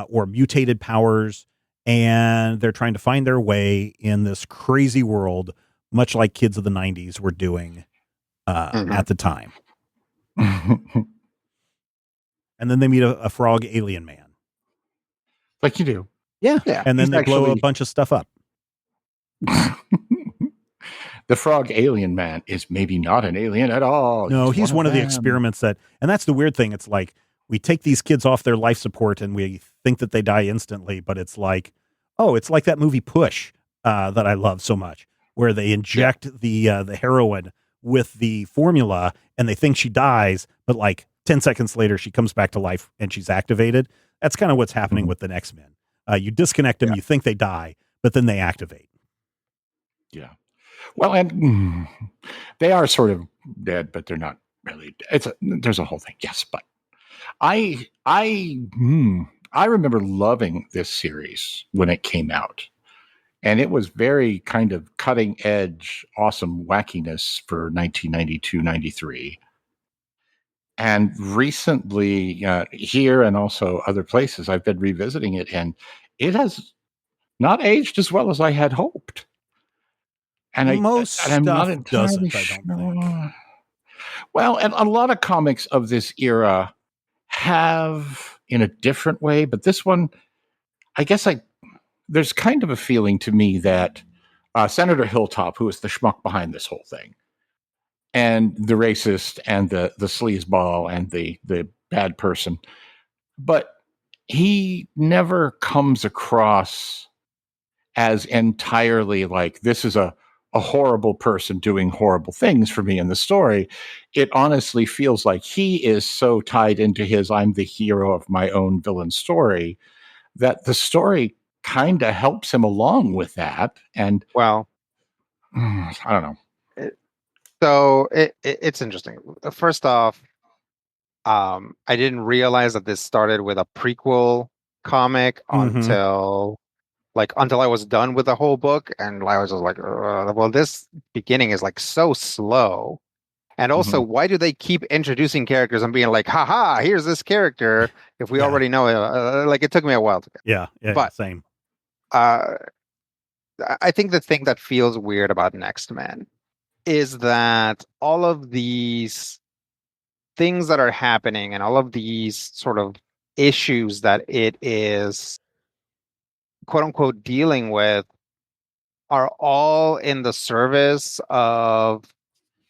or mutated powers, and they're trying to find their way in this crazy world, much like kids of the 90s were doing at the time. And then they meet a frog alien man. Like you do. Yeah. And then He's they blow a actually- bunch of stuff up. The frog alien man is maybe not an alien at all. No, he's one of the them. experiments and that's the weird thing. It's like we take these kids off their life support and we think that they die instantly, but it's like, oh, it's like that movie Push that I love so much, where they inject the heroine with the formula and they think she dies, but like 10 seconds later she comes back to life and she's activated. That's kind of what's happening with the Next Men. You disconnect them, you think they die, but then they activate. Yeah. Well, and they are sort of dead, but they're not really. There's a whole thing. Yes, but I remember loving this series when it came out, and it was very kind of cutting edge, awesome wackiness for 1992-93. And recently, here and also other places, I've been revisiting it, and it has not aged as well as I had hoped. And I'm not entirely doesn't, sure. I don't think. Well, and a lot of comics of this era have in a different way, but this one, I guess there's kind of a feeling to me that Senator Hilltop, who is the schmuck behind this whole thing, and the racist and the sleazeball and the bad person, but he never comes across as entirely like this is a horrible person doing horrible things for me in the story. It honestly feels like he is so tied into his I'm the hero of my own villain story that the story kind of helps him along with that. And Well, I don't know. So it's interesting. First off, I didn't realize that this started with a prequel comic until I was done with the whole book, and I was just like, well, this beginning is like so slow. And also, why do they keep introducing characters and being like, haha, here's this character if we already know it? Like, it took me a while to get. Yeah, But, same. I think the thing that feels weird about Next Men is that all of these things that are happening and all of these sort of issues that it is quote unquote dealing with are all in the service of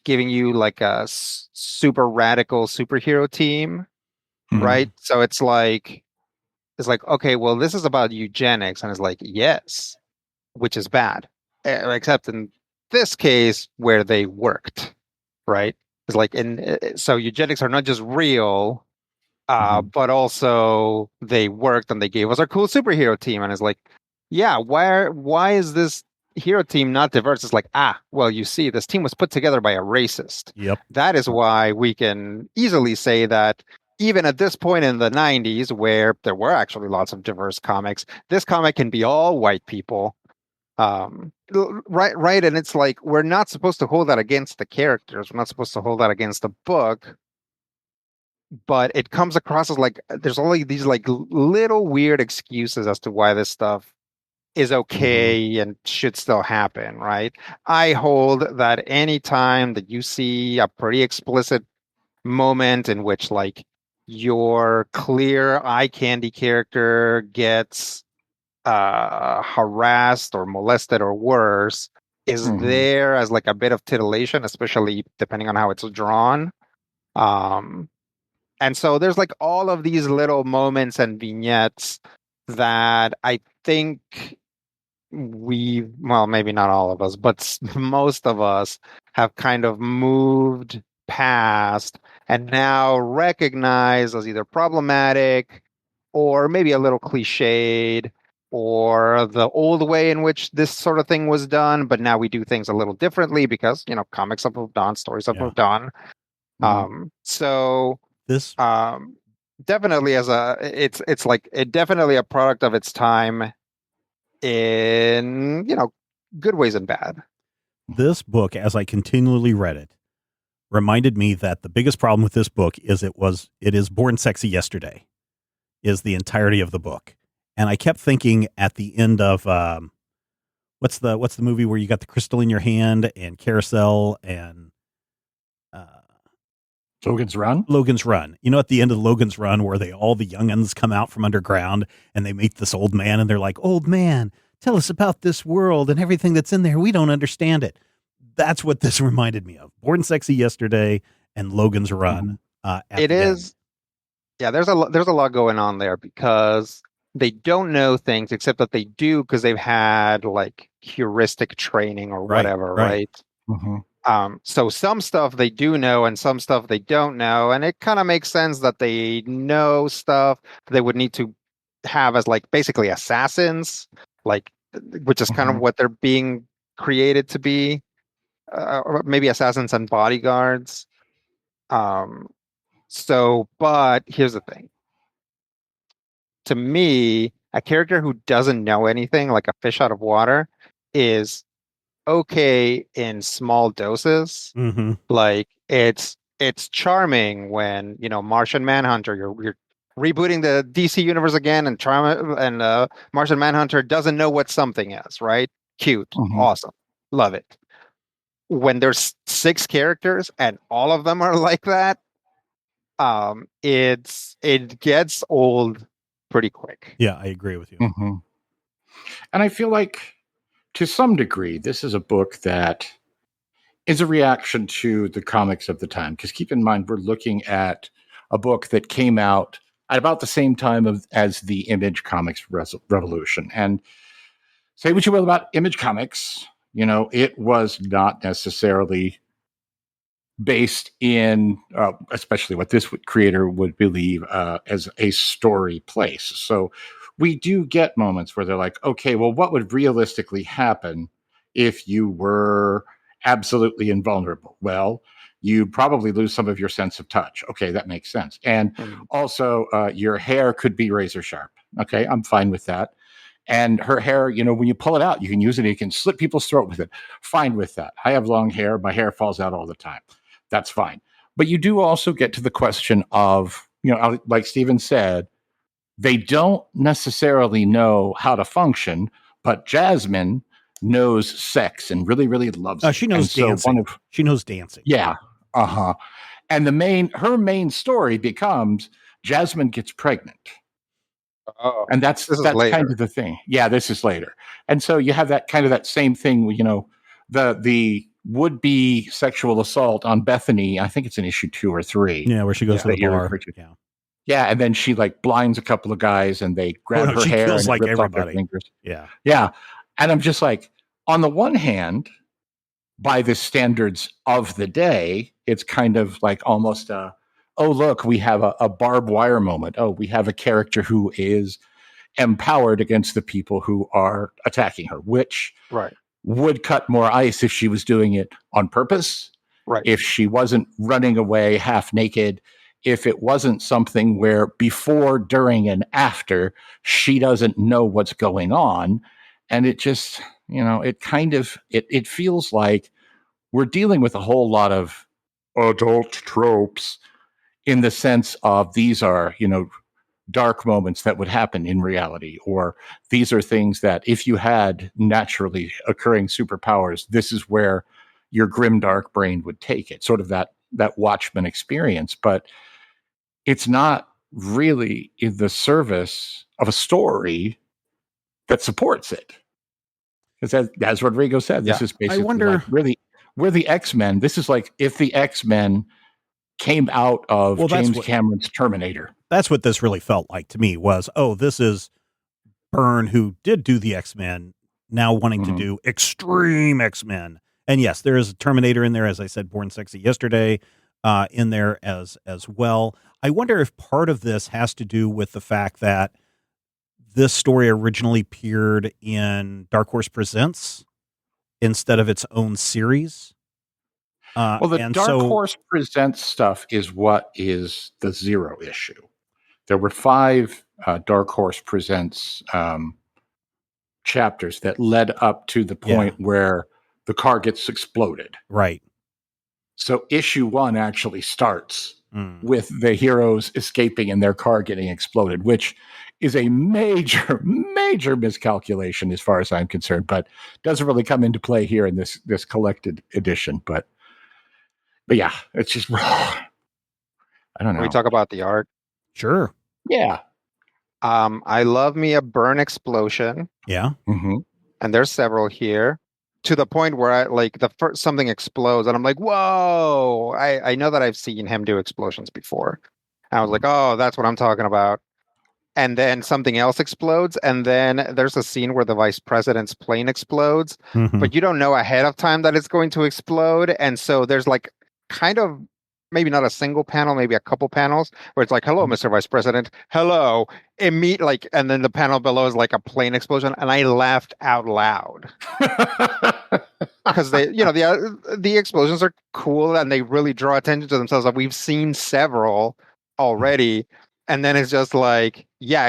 giving you like a super radical superhero team, right? So it's like, okay, well, this is about eugenics, and it's like, yes, which is bad, except in this case where they worked, right? It's like, so eugenics are not just real, but also they worked and they gave us our cool superhero team. And it's like, yeah, why is this hero team not diverse? It's like, well, you see, this team was put together by a racist. Yep. That is why we can easily say that even at this point in the 90s, where there were actually lots of diverse comics, this comic can be all white people. Right. And it's like, we're not supposed to hold that against the characters. We're not supposed to hold that against the book. But it comes across as like there's only these like little weird excuses as to why this stuff is okay and should still happen, right? I hold that any time that you see a pretty explicit moment in which like your clear eye candy character gets harassed or molested or worse is there as like a bit of titillation, especially depending on how it's drawn. And so there's like all of these little moments and vignettes that I think well, maybe not all of us, but most of us have kind of moved past and now recognized as either problematic or maybe a little cliched, or the old way in which this sort of thing was done, but now we do things a little differently because, comics have moved on, stories have moved on. So This definitely it's like definitely a product of its time in, good ways and bad. this book, as I continually read it, reminded me that the biggest problem with this book is it is Born Sexy Yesterday, is the entirety of the book. And I kept thinking at the end of what's the movie where you got the crystal in your hand and Carousel and Logan's Run? Logan's Run. At the end of Logan's Run where all the young'uns come out from underground and they meet this old man and they're like, "Old man, tell us about this world and everything that's in there. We don't understand it." That's what this reminded me of. Born Sexy Yesterday and Logan's Run. It is. Yeah, there's a lot going on there because they don't know things except that they do because they've had like heuristic training or whatever, right? Mm-hmm. So some stuff they do know and some stuff they don't know, and it kind of makes sense that they know stuff they would need to have as like basically assassins, like, which is kind of what they're being created to be, or maybe assassins and bodyguards. But here's the thing. To me, a character who doesn't know anything, like a fish out of water, is okay in small doses. Mm-hmm. Like it's charming when Martian Manhunter, you're rebooting the DC universe again, and Martian Manhunter doesn't know what something is, right? Cute, awesome, love it. When there's 6 characters and all of them are like that, it gets old pretty quick. Yeah, I agree with you. Mm-hmm. And I feel like, to some degree, this is a book that is a reaction to the comics of the time. Because keep in mind, we're looking at a book that came out at about the same time as the Image Comics revolution. And say what you will about Image Comics, it was not necessarily based in, especially what this creator would believe as a story place. So we do get moments where they're like, okay, well, what would realistically happen if you were absolutely invulnerable? Well, you probably lose some of your sense of touch. Okay, that makes sense. And also, your hair could be razor sharp. Okay, I'm fine with that. And her hair, when you pull it out, you can use it. You can slit people's throat with it. Fine with that. I have long hair. My hair falls out all the time. That's fine. But you do also get to the question of, like Steven said, they don't necessarily know how to function, but Jasmine knows sex and really, really loves it. She knows dancing. She knows dancing. Yeah. And her main story becomes Jasmine gets pregnant. Oh, and that's kind of the thing. Yeah, this is later. And so you have that same thing, the would-be sexual assault on Bethany. I think it's in issue 2 or 3. Yeah, where she goes to the bar. Yeah, and then she blinds a couple of guys and they grab her hair and like rips off their everybody. fingers. Yeah. And I'm just like, on the one hand, by the standards of the day, it's kind of like almost oh, look, we have a barbed wire moment. Oh, we have a character who is empowered against the people who are attacking her, which would cut more ice if she was doing it on purpose. Right. If she wasn't running away half naked, if it wasn't something where before, during, and after, she doesn't know what's going on. And it just, it kind of, it feels like we're dealing with a whole lot of adult tropes in the sense of these are, dark moments that would happen in reality, or these are things that if you had naturally occurring superpowers, this is where your grim, dark brain would take it, sort of that Watchmen experience. But it's not really in the service of a story that supports it. Because as Rodrigo said, this is basically we're the X-Men. This is like if the X-Men came out of James Cameron's Terminator. That's what this really felt like to me was, this is Byrne, who did do the X-Men, now wanting to do extreme X-Men. And yes, there is a Terminator in there, as I said, Born Sexy Yesterday. in there as well. I wonder if part of this has to do with the fact that this story originally appeared in Dark Horse Presents instead of its own series. Well, the and Dark so, Horse Presents stuff is what is the Zero issue. There were 5 Dark Horse Presents chapters that led up to the point where the car gets exploded. right. So issue 1 actually starts with the heroes escaping and their car getting exploded, which is a major, major miscalculation as far as I'm concerned, but doesn't really come into play here in this collected edition. But yeah, it's just, I don't know. Can we talk about the art? Sure. Yeah. I love me a Byrne explosion, Yeah. Mm-hmm. and there's several here. To the point where I like the first something explodes, and I'm like, "Whoa!" I know that I've seen him do explosions before. I was like, "Oh, that's what I'm talking about." And then something else explodes, and then there's a scene where the vice president's plane explodes, Mhm. but you don't know ahead of time that it's going to explode, and so there's like kind of maybe not a single panel, maybe a couple panels where it's like, "Hello, Mr. Vice President. Hello." Like, and then the panel below is like a plane explosion, and I laughed out loud because they, the explosions are cool and they really draw attention to themselves. Like, we've seen several already, and then it's just like, yeah,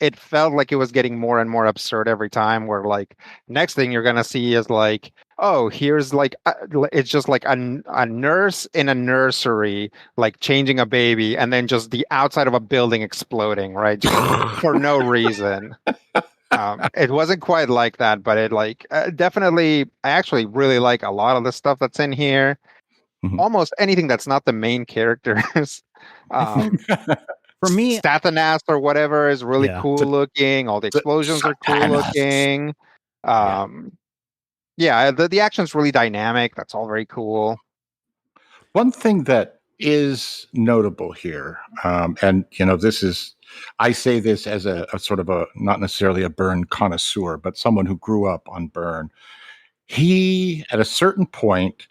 it felt like it was getting more and more absurd every time. Where like next thing you're gonna see is like, oh, here's like it's just like a nurse in a nursery like changing a baby, and then just the outside of a building exploding, right, just for no reason. It wasn't quite like that, but it like definitely. I actually really like a lot of the stuff that's in here. Mhm. Almost anything that's not the main characters. For me, Stathanas or whatever is really Yeah. cool looking. All the explosions are cool Satanas. looking. The action's really dynamic. That's all very cool. One thing that is notable here, and I say this as a sort of a not necessarily a Byrne connoisseur, but someone who grew up on Byrne. He, at a certain point,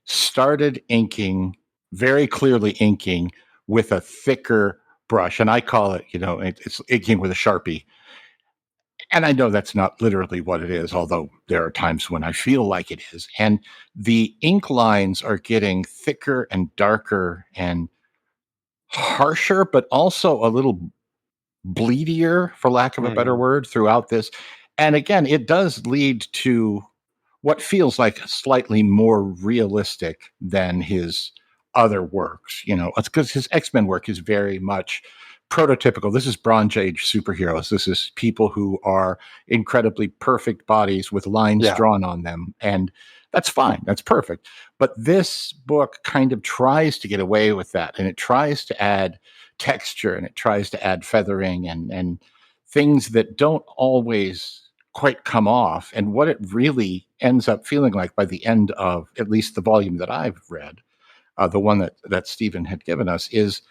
started inking, very clearly inking with a thicker brush, and I call it, it's inking with a Sharpie. And I know that's not literally what it is, although there are times when I feel like it is. And the ink lines are getting thicker and darker and harsher, but also a little bleedier, for lack of a better word, throughout this. And again, it does lead to what feels like slightly more realistic than his other works. It's because his X-Men work is very much prototypical. This is Bronze Age superheroes. This is people who are incredibly perfect bodies with lines drawn on them. And that's fine. That's perfect. But this book kind of tries to get away with that. And it tries to add texture, and it tries to add feathering and things that don't always quite come off. And what it really ends up feeling like by the end of at least the volume that I've read, the one that Stephen had given us, is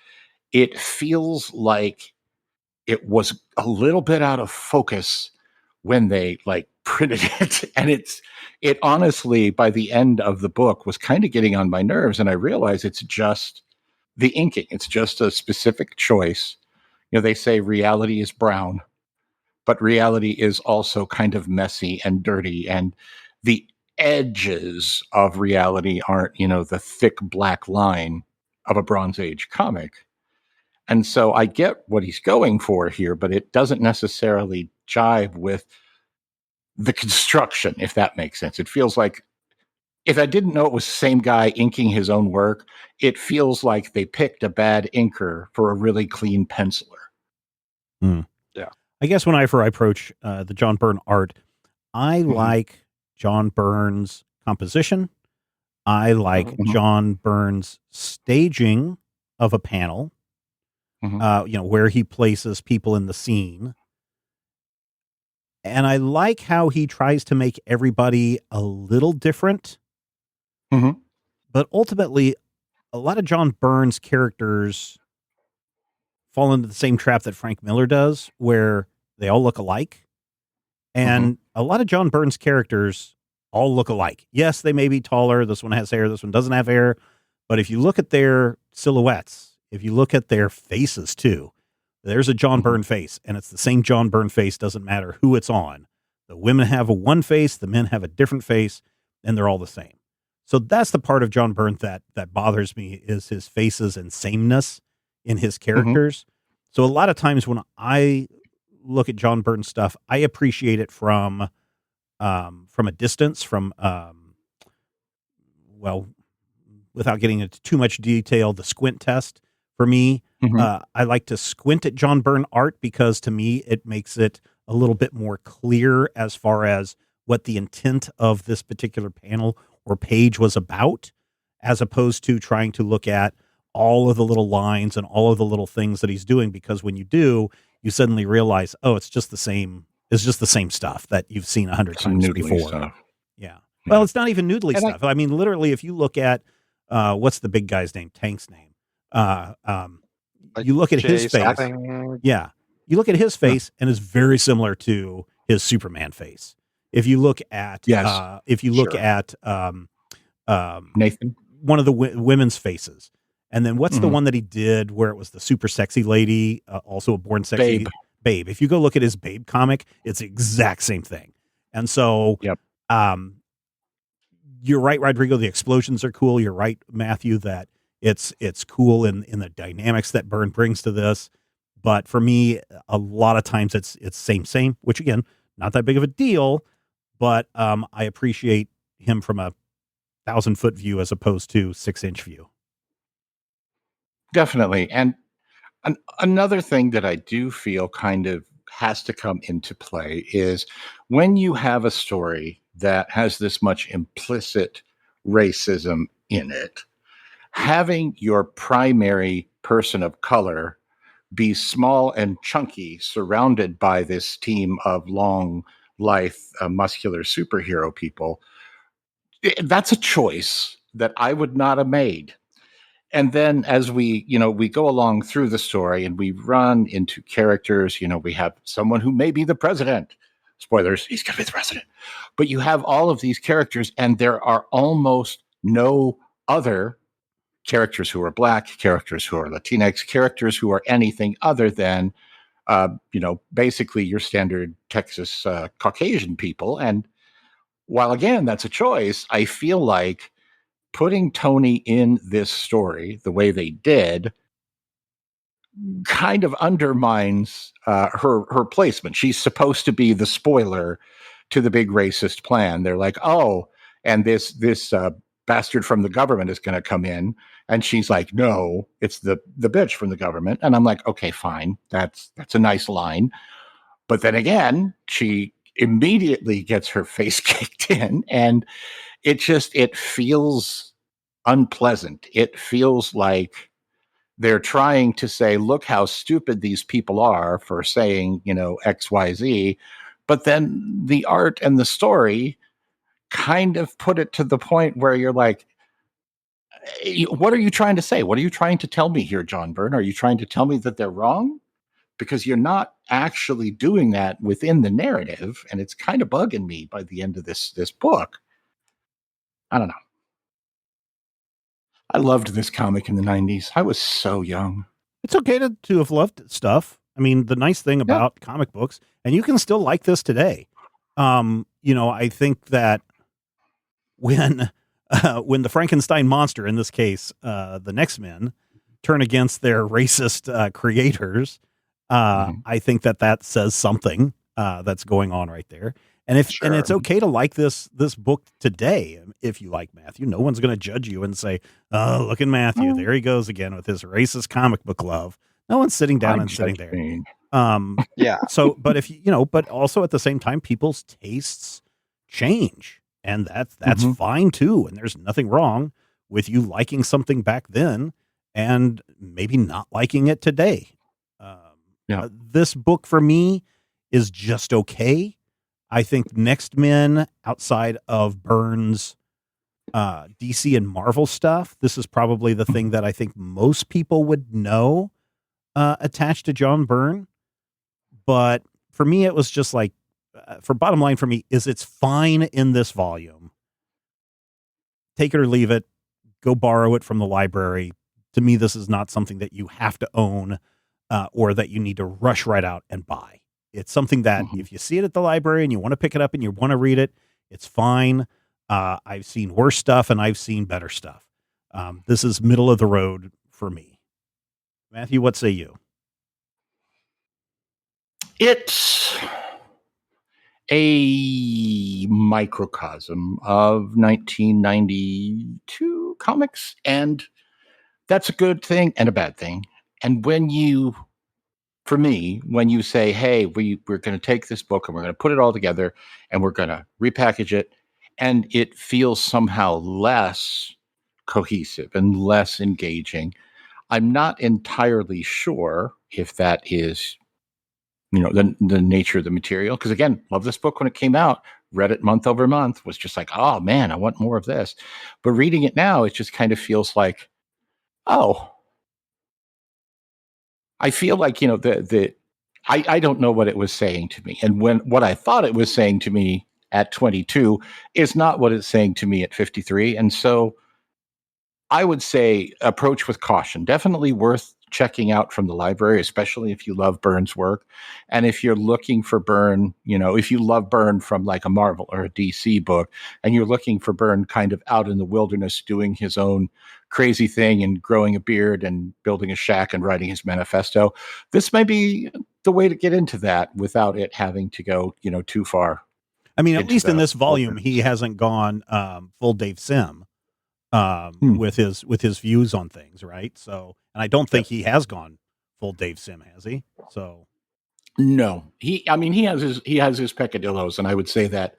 it feels like it was a little bit out of focus when they like printed it. And it honestly, by the end of the book, was kind of getting on my nerves. And I realized it's just the inking. It's just a specific choice. They say reality is brown, but reality is also kind of messy and dirty. And the edges of reality aren't, the thick black line of a Bronze Age comic. And so I get what he's going for here, but it doesn't necessarily jive with the construction, if that makes sense. It feels like, if I didn't know it was the same guy inking his own work, it feels like they picked a bad inker for a really clean penciler. Yeah. I guess whenever I approach the John Byrne art, I like John Byrne's composition. I like John Byrne's staging of a panel, where he places people in the scene. And I like how he tries to make everybody a little different. But ultimately, a lot of John Byrne's characters fall into the same trap that Frank Miller does, where they all look alike. And a lot of John Byrne's characters all look alike. Yes, they may be taller. This one has hair. This one doesn't have hair. But if you look at their silhouettes, if you look at their faces too, there's a John Byrne face, and it's the same John Byrne face. Doesn't matter who it's on. The women have one face, the men have a different face, and they're all the same. So that's the part of John Byrne that bothers me, is his faces and sameness in his characters. So a lot of times when I look at John Byrne stuff, I appreciate it from a distance, well, without getting into too much detail, the squint test for me. I like to squint at John Byrne art because to me, it makes it a little bit more clear as far as what the intent of this particular panel or page was about, as opposed to trying to look at all of the little lines and all of the little things that he's doing. Because when you do, you suddenly realize, oh, it's just the same stuff that you've seen 100 times before. Stuff. Yeah. Well, it's not even noodly stuff. I mean, literally, if you look at, what's the big guy's name? Tank's name. You look at his face. Yeah. You look at his face and it's very similar to his Superman face. If you look at, Nathan, one of the women's faces. And then what's the one that he did where it was the super sexy lady, also a born sexy Babe. If you go look at his Babe comic, it's the exact same thing. And so, you're right, Rodrigo. The explosions are cool. You're right, Matthew, that it's cool in the dynamics that Byrne brings to this. But for me, a lot of times it's same, which again, not that big of a deal, but I appreciate him from a 1,000-foot view as opposed to 6-inch view. Definitely. And another thing that I do feel kind of has to come into play is when you have a story that has this much implicit racism in it, having your primary person of color be small and chunky, surrounded by this team of long life, muscular superhero people, that's a choice that I would not have made. And then as we go along through the story and we run into characters, we have someone who may be the president. Spoilers, he's going to be the president. But you have all of these characters, and there are almost no other characters who are Black, characters who are Latinx, characters who are anything other than, basically your standard Texas Caucasian people. And while, again, that's a choice, I feel like putting Tony in this story the way they did kind of undermines her placement. She's supposed to be the spoiler to the big racist plan. They're like, oh, and this bastard from the government is going to come in. And she's like, no, it's the bitch from the government. And I'm like, okay, fine. That's a nice line. But then again, she immediately gets her face kicked in, and it feels unpleasant. It feels like they're trying to say, look how stupid these people are for saying, X, Y, Z. But then the art and the story kind of put it to the point where you're like, what are you trying to say? What are you trying to tell me here, John Byrne? Are you trying to tell me that they're wrong? Because you're not actually doing that within the narrative. And it's kind of bugging me by the end of this book. I don't know. I loved this comic in the 90s. I was so young. It's okay to have loved stuff. I mean, the nice thing about comic books, and you can still like this today. I think that when the Frankenstein monster, in this case, the Next Men, turn against their racist creators, I think that says something that's going on right there. And and it's okay to like this book today. If you like Matthew, no one's going to judge you and say, "Oh, look at Matthew, there he goes again with his racist comic book love." No one's sitting down and sitting there. So, but but also at the same time, people's tastes change, and that's fine too. And there's nothing wrong with you liking something back then and maybe not liking it today. This book for me is just okay. I think Next Men, outside of Byrne's DC and Marvel stuff, this is probably the thing that I think most people would know attached to John Byrne. But for me, it was just like, for bottom line for me, is it's fine in this volume. Take it or leave it. go borrow it from the library. To me, this is not something that you have to own or that you need to rush right out and buy. It's something that if you see it at the library and you want to pick it up and you want to read it, it's fine. I've seen worse stuff and I've seen better stuff. This is middle of the road for me. Matthew, what say you? It's a microcosm of 1992 comics, and that's a good thing and a bad thing. And for me, when you say, hey, we're going to take this book and we're going to put it all together and we're going to repackage it, and it feels somehow less cohesive and less engaging, I'm not entirely sure if that is, the nature of the material. Because again, love this book when it came out, read it month over month, was just like, oh man, I want more of this. But reading it now, it just kind of feels like, oh, I feel like, I don't know what it was saying to me. And what I thought it was saying to me at 22 is not what it's saying to me at 53. And so I would say approach with caution. Definitely worth checking out from the library, especially if you love Byrne's work. And if you're looking for Byrne, if you love Byrne from like a Marvel or a DC book, and you're looking for Byrne kind of out in the wilderness doing his own crazy thing and growing a beard and building a shack and writing his manifesto, this may be the way to get into that without it having to go, too far. I mean, at least in this volume, he hasn't gone full Dave Sim. With his views on things, right? So, and I don't think he has gone full Dave Sim, has he? So, no, he has his peccadillos, and I would say that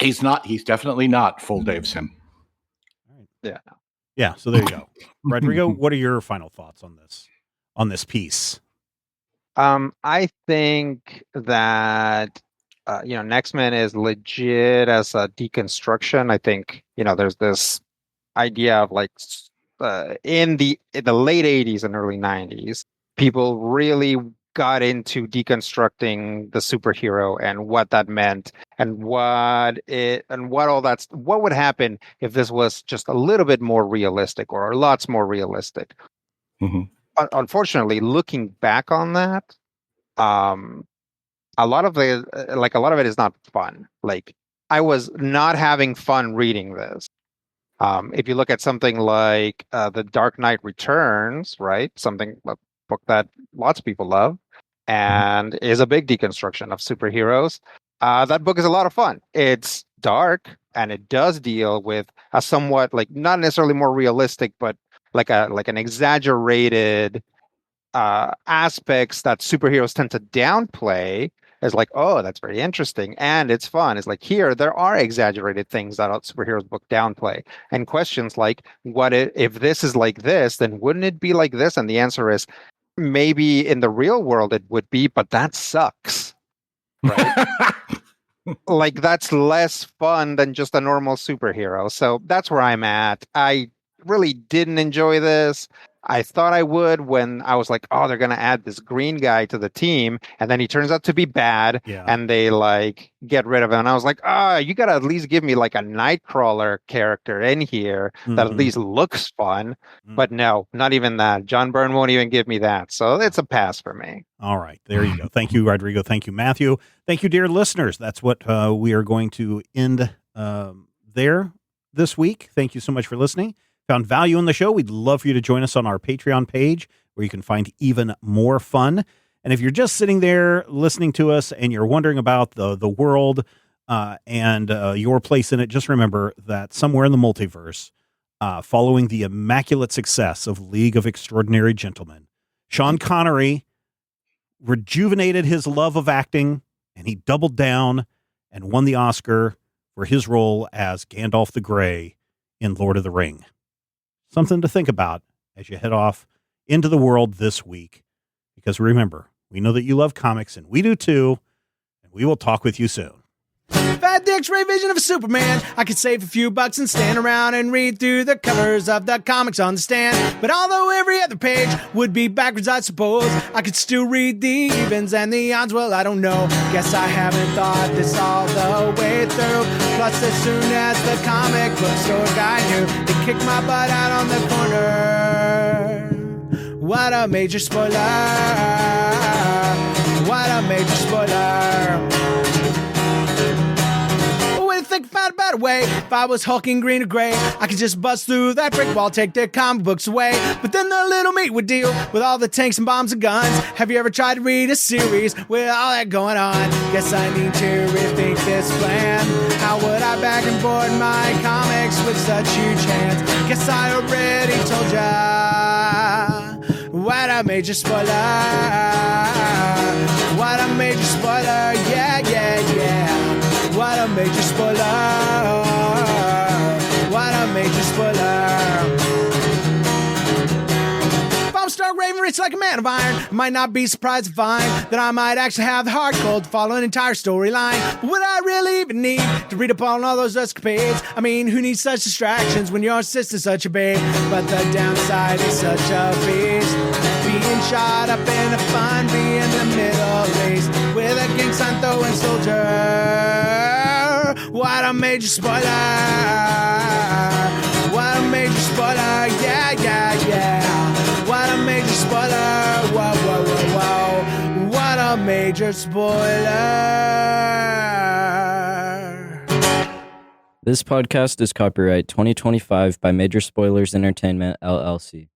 he's definitely not full Dave Sim. Yeah. So there you go, Rodrigo. What are your final thoughts on this piece? I think that Next Man is legit as a deconstruction. I think there's this idea of like in the late 80s and early 90s, people really got into deconstructing the superhero and what that meant and what would happen if this was just a little bit more realistic or lots more realistic. Unfortunately, looking back on that, a lot of it is not fun. Like, I was not having fun reading this. If you look at something like The Dark Knight Returns, right? A book that lots of people love and is a big deconstruction of superheroes. That book is a lot of fun. It's dark and it does deal with a somewhat, like, not necessarily more realistic, but like an exaggerated aspects that superheroes tend to downplay. Is like, oh, that's very interesting. And it's fun. It's like, here, there are exaggerated things that superheroes book downplay. And questions like, what if this is like this, then wouldn't it be like this? And the answer is, maybe in the real world it would be, but that sucks. Right? Like, that's less fun than just a normal superhero. So that's where I'm at. I really didn't enjoy this. I thought I would when I was like, oh, they're going to add this green guy to the team. And then he turns out to be bad. Yeah. And they like get rid of him. And I was like, you got to at least give me like a Nightcrawler character in here that at least looks fun. But no, not even that. John Byrne won't even give me that. So it's a pass for me. All right. There you go. Thank you, Rodrigo. Thank you, Matthew. Thank you, dear listeners. That's what we are going to end there this week. Thank you so much for listening. Found value in the show, we'd love for you to join us on our Patreon page where you can find even more fun. And if you're just sitting there listening to us and you're wondering about the world and your place in it, just remember that somewhere in the multiverse, following the immaculate success of League of Extraordinary Gentlemen, Sean Connery rejuvenated his love of acting, and he doubled down and won the Oscar for his role as Gandalf the Grey in Lord of the Ring. Something to think about as you head off into the world this week. Because remember, we know that you love comics, and we do too, and we will talk with you soon. If I had the X-ray vision of a Superman, I could save a few bucks and stand around and read through the covers of the comics on the stand. But although every other page would be backwards, I suppose I could still read the evens and the odds. Well, I don't know. Guess I haven't thought this all the way through. Plus, as soon as the comic book store guy knew, he kicked my butt out on the corner. What a major spoiler. What a major spoiler. Think about a better way. If I was hulking green or gray, I could just bust through that brick wall, take their comic books away. But then the little meat would deal with all the tanks and bombs and guns. Have you ever tried to read a series with all that going on? Guess I need to rethink this plan. How would I bag and board my comics with such huge hands? Guess I already told ya. What a major spoiler. What a major spoiler. Yeah, yeah, yeah. What a major spoiler. What a major spoiler. If I'm Stark Raven rich like a man of iron, I might not be surprised to find that I might actually have the heart cold to follow an entire storyline. But would I really even need to read up on all those escapades? I mean, who needs such distractions when your sister's such a babe? But the downside is such a beast, being shot up in a fun, being the Middle East with a gang sign throwing soldier. What a major spoiler. What a major spoiler. Yeah, yeah, yeah. What a major spoiler. Whoa, whoa, whoa, whoa. What a major spoiler. This podcast is copyright 2025 by Major Spoilers Entertainment, LLC.